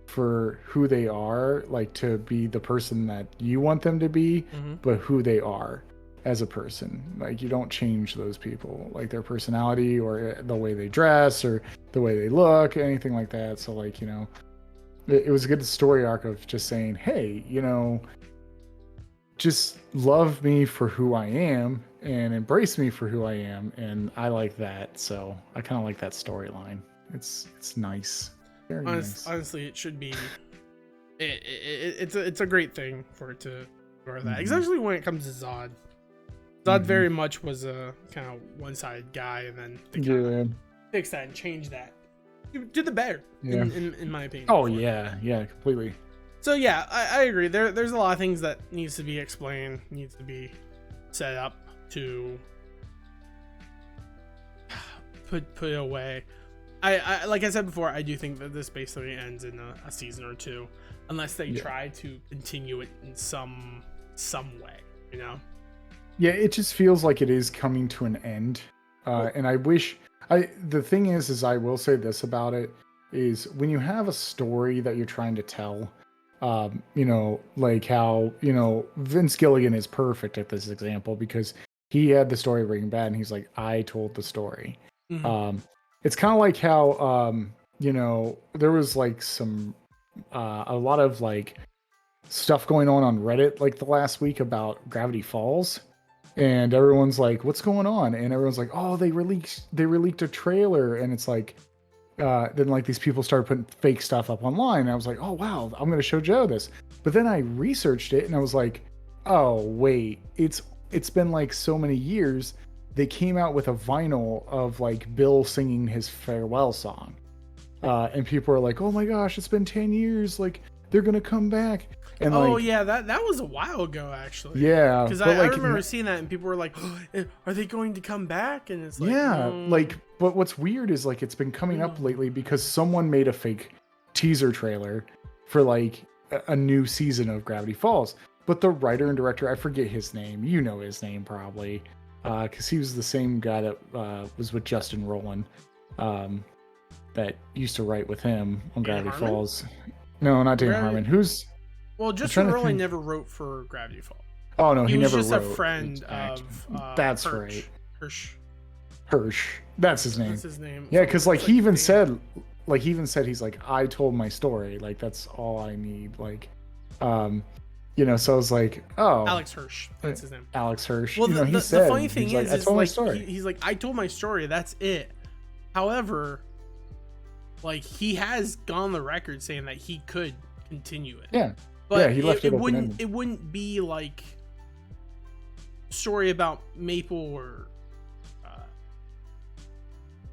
S2: for who they are, like to be the person that you want them to be, but who they are as a person. Like you don't change those people, like their personality or the way they dress or the way they look, anything like that. So like, you know, it was a good story arc of just saying, hey, you know, just love me for who I am and embrace me for who I am. And I like that. So I kind of like that storyline. It's nice. Very nice.
S1: Honestly, it should be. It's a great thing for it to or that, especially when it comes to Zod. Zod very much was a kind of one-sided guy, and then they kind of fixed that and changed that to the better, in my opinion.
S2: Oh yeah, completely.
S1: So yeah, I agree. There's a lot of things that needs to be explained, needs to be set up to put away. I like I said before, I do think that this basically ends in a season or two, unless they try to continue it in some way, you know.
S2: Yeah, it just feels like it is coming to an end, and I wish. The thing is I will say this about it is when you have a story that you're trying to tell, you know, like how, you know, Vince Gilligan is perfect at this example because he had the story of Breaking Bad and he's like, I told the story. It's kind of like how, you know, there was like some, a lot of like stuff going on Reddit like the last week about Gravity Falls. And everyone's like, what's going on? And everyone's like, oh, they leaked a trailer. And it's like, then like these people started putting fake stuff up online. And I was like, oh, wow, I'm going to show Joe this. But then I researched it and I was like, oh, wait, it's been like so many years. They came out with a vinyl of like Bill singing his farewell song. And people are like, oh my gosh, it's been 10 years. Like they're going to come back. And
S1: yeah, that was a while ago actually.
S2: Yeah,
S1: because I remember seeing that and people were like, oh, "Are they going to come back?" And it's like,
S2: like, but what's weird is like it's been coming up lately because someone made a fake teaser trailer for like a new season of Gravity Falls. But the writer and director, I forget his name. You know his name probably, because he was the same guy that was with Justin Roiland, that used to write with him on Gravity Falls. No, not Dan Harmon. Who's
S1: Well, Justin Roiland never wrote for Gravity Falls.
S2: Oh no, he never wrote.
S1: He was just a friend of
S2: That's
S1: Hirsch.
S2: right. Hirsch. That's his name.
S1: That's his name.
S2: Yeah, because like he even said, he's like, I told my story. Like that's all I need. Like, you know. So I was like, oh,
S1: Alex Hirsch. That's his name.
S2: Alex Hirsch.
S1: Well,
S2: you know,
S1: the funny thing is,
S2: I told my story.
S1: He's like, I told my story. That's it. However, like he has gone on the record saying that he could continue it.
S2: Yeah.
S1: But
S2: yeah, he left it
S1: wouldn't. It wouldn't be like a story about Maple or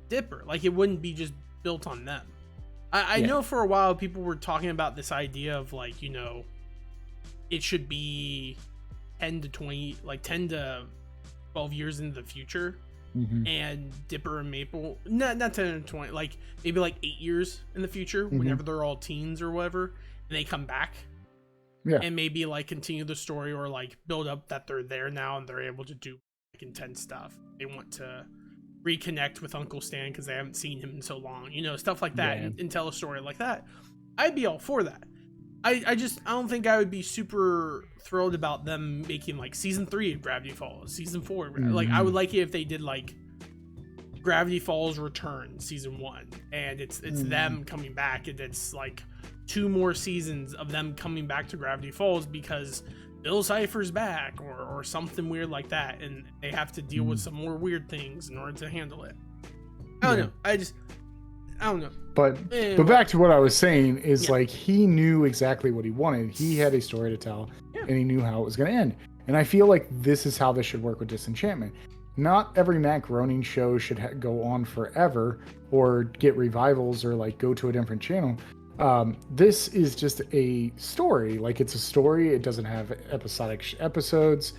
S1: Dipper. Like it wouldn't be just built on them. I know for a while people were talking about this idea of like, you know, it should be 10 to 12 years into the future, and Dipper and Maple, not 10 to 20, like maybe like 8 years in the future, whenever they're all teens or whatever, and they come back. Yeah. And maybe like continue the story or like build up that they're there now and they're able to do like intense stuff. They want to reconnect with Uncle Stan because they haven't seen him in so long, you know, stuff like that, and tell a story like that. I'd be all for that. I don't think I would be super thrilled about them making like season 3 of Gravity Falls, season 4. Like I would like it if they did like Gravity Falls Return season 1, and it's them coming back, and it's like 2 more seasons of them coming back to Gravity Falls because Bill Cipher's back, or something weird like that, and they have to deal with some more weird things in order to handle it. I don't know. I don't know.
S2: But back to what I was saying is like he knew exactly what he wanted. He had a story to tell, and he knew how it was going to end. And I feel like this is how this should work with Disenchantment. Not every Matt Groening show should go on forever or get revivals or like go to a different channel. This is just a story. Like it's a story. It doesn't have episodic episodes.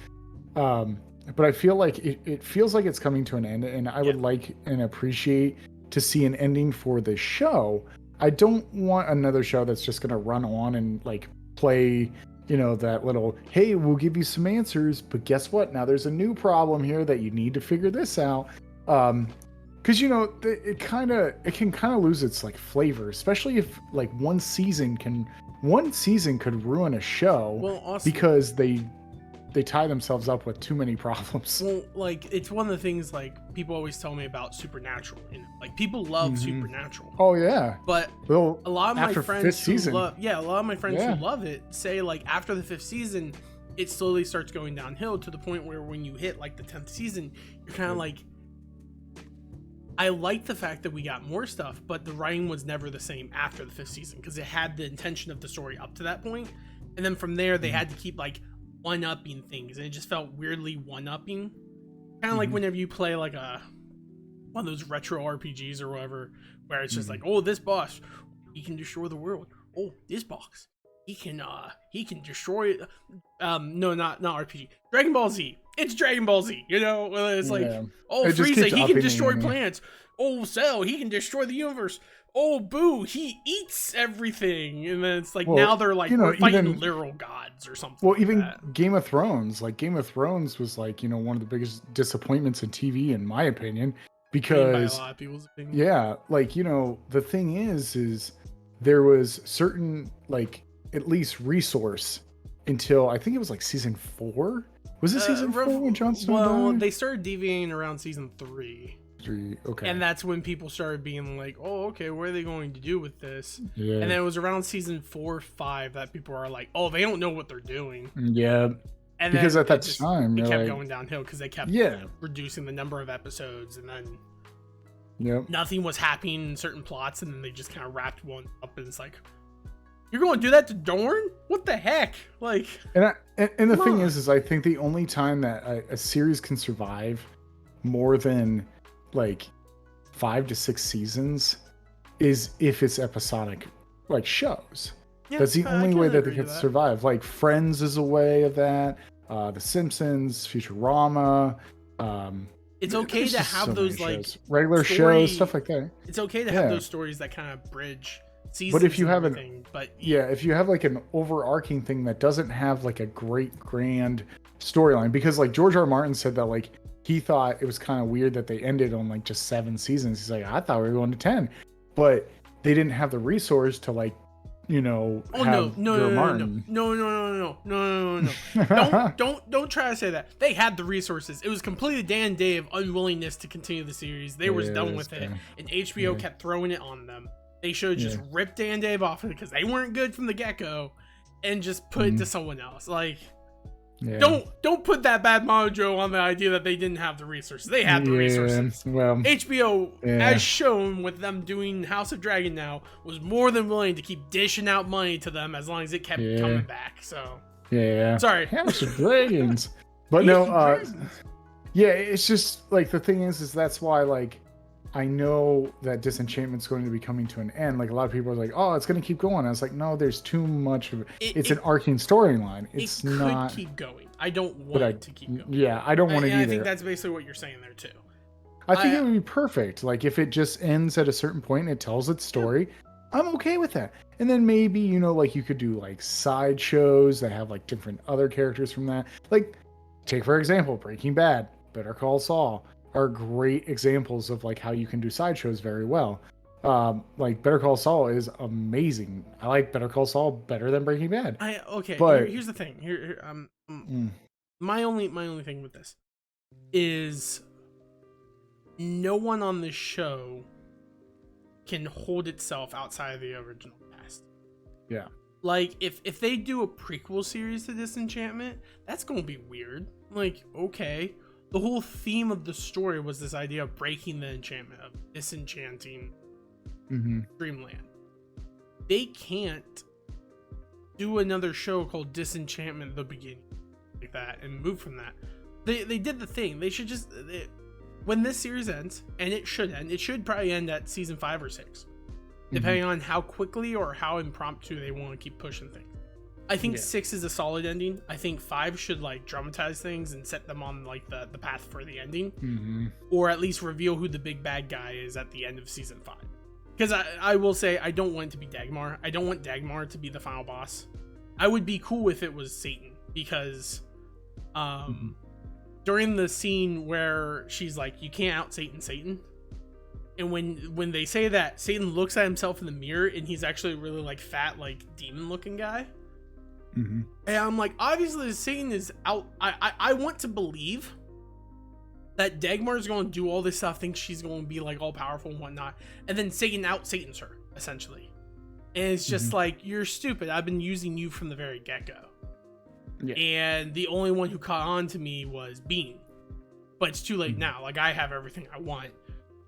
S2: But I feel like it feels like it's coming to an end, and I would like and appreciate to see an ending for the show. I don't want another show that's just going to run on and like play, you know, that little, hey, we'll give you some answers, but guess what? Now there's a new problem here that you need to figure this out. Because, you know, it can kind of lose its like flavor, especially if like one season could ruin a show.
S1: Well, also,
S2: because they tie themselves up with too many problems.
S1: Well, like it's one of the things like people always tell me about Supernatural. You know, like people love Supernatural.
S2: Oh yeah,
S1: but
S2: well,
S1: a lot of my friends who love it say like after the 5th season, it slowly starts going downhill to the point where when you hit like the 10th season, you're kind of like, I like the fact that we got more stuff, but the writing was never the same after the 5th season because it had the intention of the story up to that point, and then from there they had to keep like one-upping things, and it just felt weirdly one-upping, kind of like whenever you play like one of those retro RPGs or whatever, where it's just like, oh, this boss, he can destroy the world. Oh, this boss, he can destroy no, not RPG, Dragon Ball Z. It's Dragon Ball Z, you know. It's like, oh, Frieza, he can destroy planets. Oh, Cell, he can destroy the universe. Oh, Boo, he eats everything. And then it's like, now they're like, we're fighting literal gods or something.
S2: Well, even Game of Thrones, like Game of Thrones was like, you know, one of the biggest disappointments in TV, in my opinion, because
S1: by a lot of people's opinion.
S2: Yeah, like, you know, the thing is there was certain, like, at least resource until I think it was like season 4. Was it season 4 when Jon Snow died?
S1: They started deviating around season 3.
S2: Okay.
S1: And that's when people started being like, oh, okay, what are they going to do with this?
S2: Yeah.
S1: And then it was around season 4, 5 that people are like, oh, they don't know what they're doing.
S2: Yeah.
S1: And
S2: because at that time,
S1: it kept going downhill because they kept reducing the number of episodes, and then nothing was happening in certain plots, and then they just kind of wrapped one up, and it's like, you're going to do that to Dorne? What the heck? Like,
S2: and the thing is I think the only time that a series can survive more than like 5 to 6 seasons is if it's episodic, like shows. That's the only way that they can survive. Like Friends is a way of that. The Simpsons, Futurama.
S1: It's okay to have those like
S2: regular shows, stuff like that.
S1: It's okay to have those stories that kind of bridge seasons.
S2: But if you have if you have like an overarching thing that doesn't have like a great grand storyline, because like George R. Martin said that like he thought it was kind of weird that they ended on like just 7 seasons. He's like, I thought we were going to 10, but they didn't have the resource to like, you know,
S1: no. Don't try to say that. They had the resources. It was completely Dan and Dave unwillingness to continue the series. They were done with it, and HBO kept throwing it on them. They should have just ripped Dan and Dave off of it because they weren't good from the get-go, and just put it to someone else. Like, don't put that bad mojo on the idea that they didn't have the resources. They had the resources.
S2: Well,
S1: HBO, as shown with them doing House of Dragon now, was more than willing to keep dishing out money to them as long as it kept coming back. So sorry,
S2: House of Dragons, but no, it's just like the thing is that's why like I know that Disenchantment's going to be coming to an end. Like a lot of people are like, oh, it's going to keep going. I was like, no, there's too much of it. It's an arcing storyline. It's not.
S1: It could keep going. I don't want it to keep going.
S2: Yeah, I don't want it either.
S1: I think that's basically what you're saying there too.
S2: I think it would be perfect. Like if it just ends at a certain point and it tells its story, I'm okay with that. And then maybe, you know, like you could do like side shows that have like different other characters from that. Like take for example, Breaking Bad, Better Call Saul are great examples of like how you can do sideshows very well. Like Better Call Saul is amazing. I like Better Call Saul better than Breaking Bad. But
S1: Here's the thing.
S2: mm,
S1: My only thing with this is no one on this show can hold itself outside of the original cast.
S2: yeah.
S1: Like if they do a prequel series to Disenchantment, that's gonna be weird. Like, okay. The whole theme of the story was this idea of breaking the enchantment, of disenchanting Dreamland. They can't do another show called Disenchantment the beginning like that and move from that. They did the thing. They should just when this series ends, and it should end, it should probably end at season 5 or 6, depending on how quickly or how impromptu they want to keep pushing things. I think 6 is a solid ending. I think 5 should like dramatize things and set them on like the path for the ending, or at least reveal who the big bad guy is at the end of season 5. Because I will say, I don't want it to be Dagmar. I don't want Dagmar to be the final boss. I would be cool if it was Satan, because during the scene where she's like, you can't out Satan, and when they say that, Satan looks at himself in the mirror and he's actually a really like fat, like demon looking guy. And I'm like, obviously Satan is out. I want to believe that Dagmar is going to do all this stuff, thinks she's going to be like all powerful and whatnot, and then Satan out Satans her, essentially. And it's just like, you're stupid. I've been using you from the very get-go. Yeah. And the only one who caught on to me was Bean. But it's too late now. Like, I have everything I want.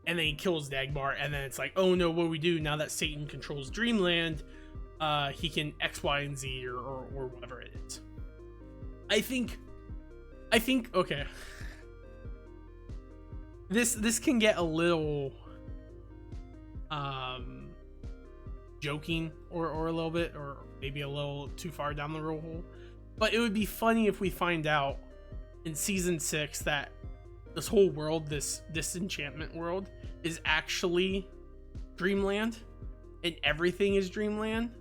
S1: And then he kills Dagmar, and then it's like, oh no, what do we do now that Satan controls Dreamland? He can X, Y, and Z or whatever it is. I think okay. This can get a little joking or a little bit, or maybe a little too far down the road hole. But it would be funny if we find out in season 6 that this whole world, this Disenchantment world, is actually Dreamland, and everything is Dreamland,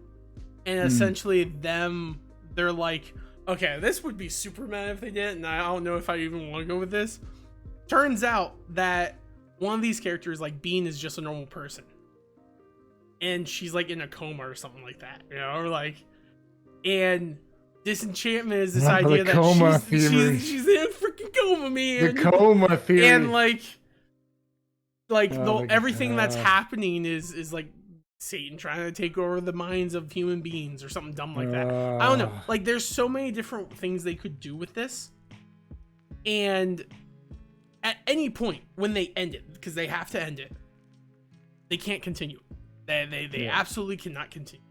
S1: and essentially they're like, okay, this would be Superman if they did it, and I don't know if I even want to go with this. Turns out that one of these characters, like Bean, is just a normal person, and she's like in a coma or something like that, you know, or like, and Disenchantment is this idea that she's in a freaking coma, man.
S2: The coma theory.
S1: And everything that's happening is like Satan trying to take over the minds of human beings or something dumb like that. I don't know. Like, there's so many different things they could do with this. And at any point when they end it, because they have to end it, they can't continue. They absolutely cannot continue.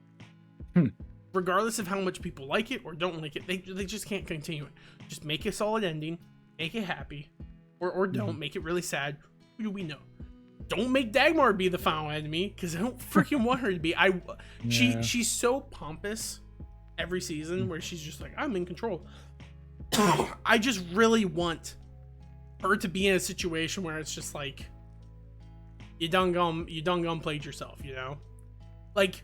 S1: Regardless of how much people like it or don't like it, they just can't continue it. Just make a solid ending, make it happy, or don't make it really sad. Who do we know? Don't make Dagmar be the final enemy, because I don't freaking want her to be. She's so pompous every season where she's just like, I'm in control. I just really want her to be in a situation where it's just like, you done gone played yourself, you know? Like,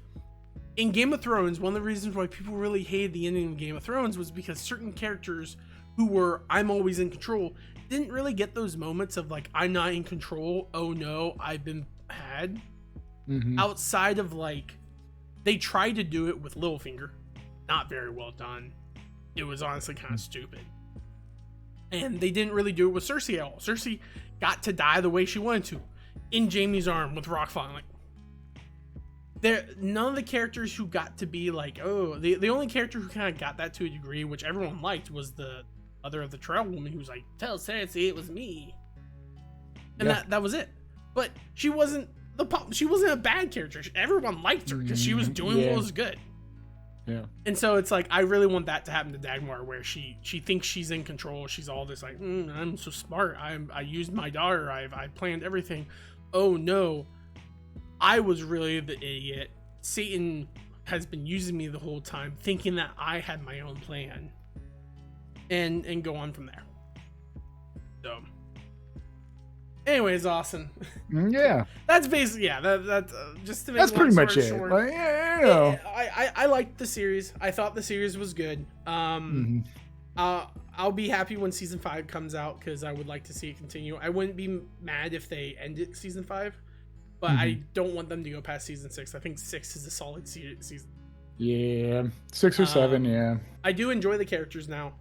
S1: in Game of Thrones, one of the reasons why people really hated the ending of Game of Thrones was because certain characters who were, I'm always in control, didn't really get those moments of like, I'm not in control, oh no, I've been had. Outside of like, they tried to do it with Littlefinger. Not very well done. It was honestly kind of stupid. And they didn't really do it with Cersei at all. Cersei got to die the way she wanted to. In Jaime's arm with rock falling. Like, none of the characters who got to be like, oh, the only character who kind of got that to a degree, which everyone liked, was the mother of the trail woman who was like, tell Cersei it was me. And that was it. But she wasn't a bad character. Everyone liked her because she was doing what was good. Yeah. And so it's like, I really want that to happen to Dagmar, where she thinks she's in control. She's all this like, I'm so smart. I used my daughter. I planned everything. Oh no, I was really the idiot. Satan has been using me the whole time, thinking that I had my own plan, and go on from there. So, anyways, awesome.
S2: Yeah,
S1: that's basically that's just to make
S2: that's pretty much it.
S1: Short.
S2: Like,
S1: I liked the series. I thought the series was good. I'll be happy when season 5 comes out, because I would like to see it continue. I wouldn't be mad if they ended season 5, but I don't want them to go past season 6. I think 6 is a solid season.
S2: Yeah, 6 or 7. Yeah,
S1: I do enjoy the characters now.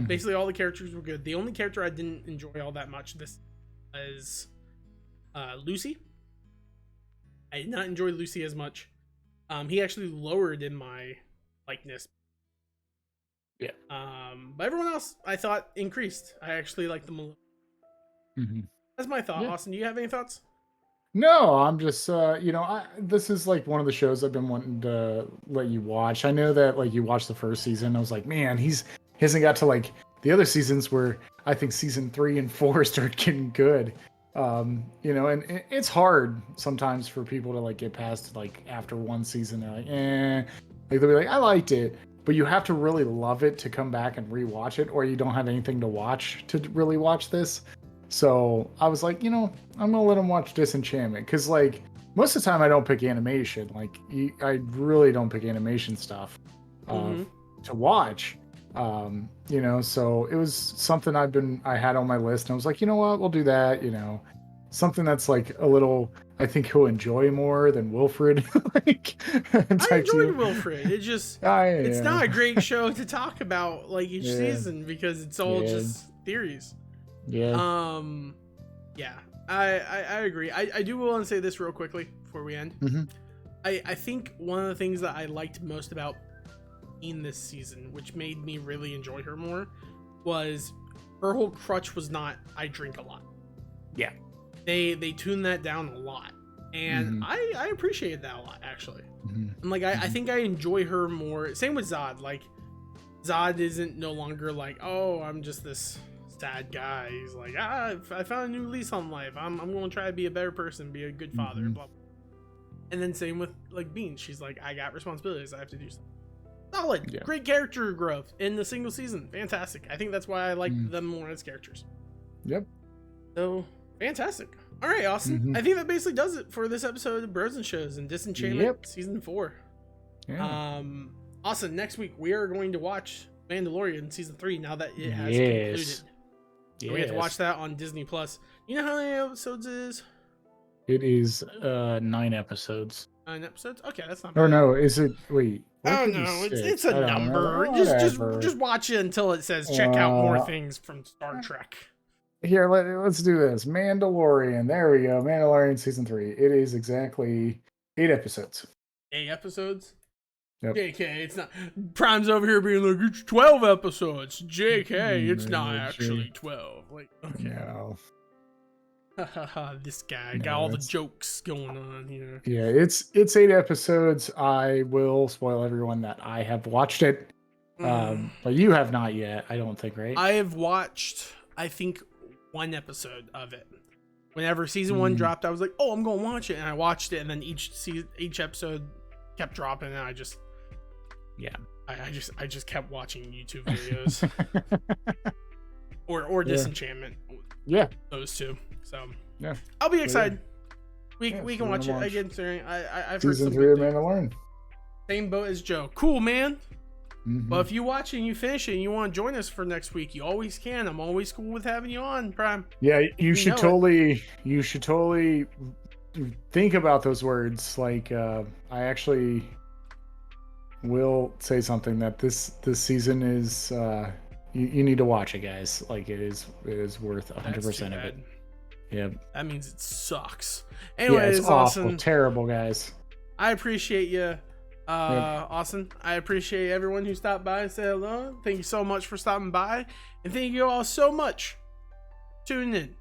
S1: Basically all the characters were good. The only character I didn't enjoy all that much this was Lucy. I did not enjoy Lucy as much. He actually lowered in my likeness.
S2: Yeah.
S1: But everyone else I thought increased. I actually like them a little. That's my thought. Austin, do you have any thoughts?
S2: No, I'm just, this is like one of the shows I've been wanting to let you watch. I know that like you watched the first season. I was like, man, he hasn't got to like the other seasons where I think season 3 and 4 start getting good. And it's hard sometimes for people to like get past like after one season. They're like, like they'll be like, I liked it, but you have to really love it to come back and rewatch it, or you don't have anything to watch to really watch this. So I was like, I'm gonna let him watch Disenchantment, because like most of the time I don't pick animation. Like I really don't pick animation stuff to watch. So it was something I had on my list, and I was like, you know what, we'll do that. Something that's like a little, I think he'll enjoy more than Wilfred. I
S1: enjoyed Wilfred. It just it's not a great show to talk about like each season, because it's all just theories. I agree. I do want to say this real quickly before we end. I think one of the things that I liked most about in this season, which made me really enjoy her more, was her whole crutch was not I drink a lot.
S2: Yeah,
S1: they tuned that down a lot, and I appreciated that a lot, actually. And like I think I enjoy her more. Same with Zod. Like Zod isn't no longer like, oh, I'm just this sad guy. He's like, I found a new lease on life. I'm gonna try to be a better person, be a good father, blah, blah. And then same with like Bean. She's like, I got responsibilities, I have to do something. Solid. Great character growth in the single season. Fantastic. I think that's why I like them more as characters. So fantastic. All right, Austin. I think that basically does it for this episode of Bros and Shows and Disenchantment season 4. Austin, next week we are going to watch Mandalorian season 3 now that it has concluded. So we have to watch that on Disney Plus. You know how many episodes it is?
S2: It is 9 episodes.
S1: 9 episodes? Okay, that's not bad.
S2: Or no, is it? Wait.
S1: I don't know. It's a number. Just watch it until it says check out more things from Star Trek.
S2: Here, let's do this. Mandalorian. There we go. Mandalorian season 3. It is exactly 8 episodes.
S1: 8 episodes?
S2: Yep.
S1: JK, it's not. Prime's over here being like, it's 12 episodes. JK, it's not actually 12. Like, okay.
S2: No.
S1: This guy got all the jokes going on here.
S2: Yeah, it's 8 episodes. I will spoil everyone that I have watched it. But you have not yet, I don't think, right?
S1: I have watched, I think, 1 episode of it. Whenever season 1 dropped, I was like, oh, I'm gonna watch it, and I watched it, and then each episode kept dropping, and I just kept watching YouTube videos. or Disenchantment.
S2: Yeah,
S1: those two. So
S2: yeah,
S1: I'll be excited. We can watch it again soon. I've heard
S2: season
S1: some
S2: 3 of Mandalorian.
S1: Same boat as Joe. Cool, man. But if you watch it and you finish it and you want to join us for next week, you always can. I'm always cool with having you on, Prime.
S2: Yeah, you should totally think about those words. Like I actually will say something that this season is you need to watch it, guys. Like it is worth 100% of it. Yeah. That
S1: means it sucks. Anyways,
S2: it's awful, awesome. Terrible, guys.
S1: I appreciate you. Austin, I appreciate everyone who stopped by and said hello. Thank you so much for stopping by, and thank you all so much for tuning in.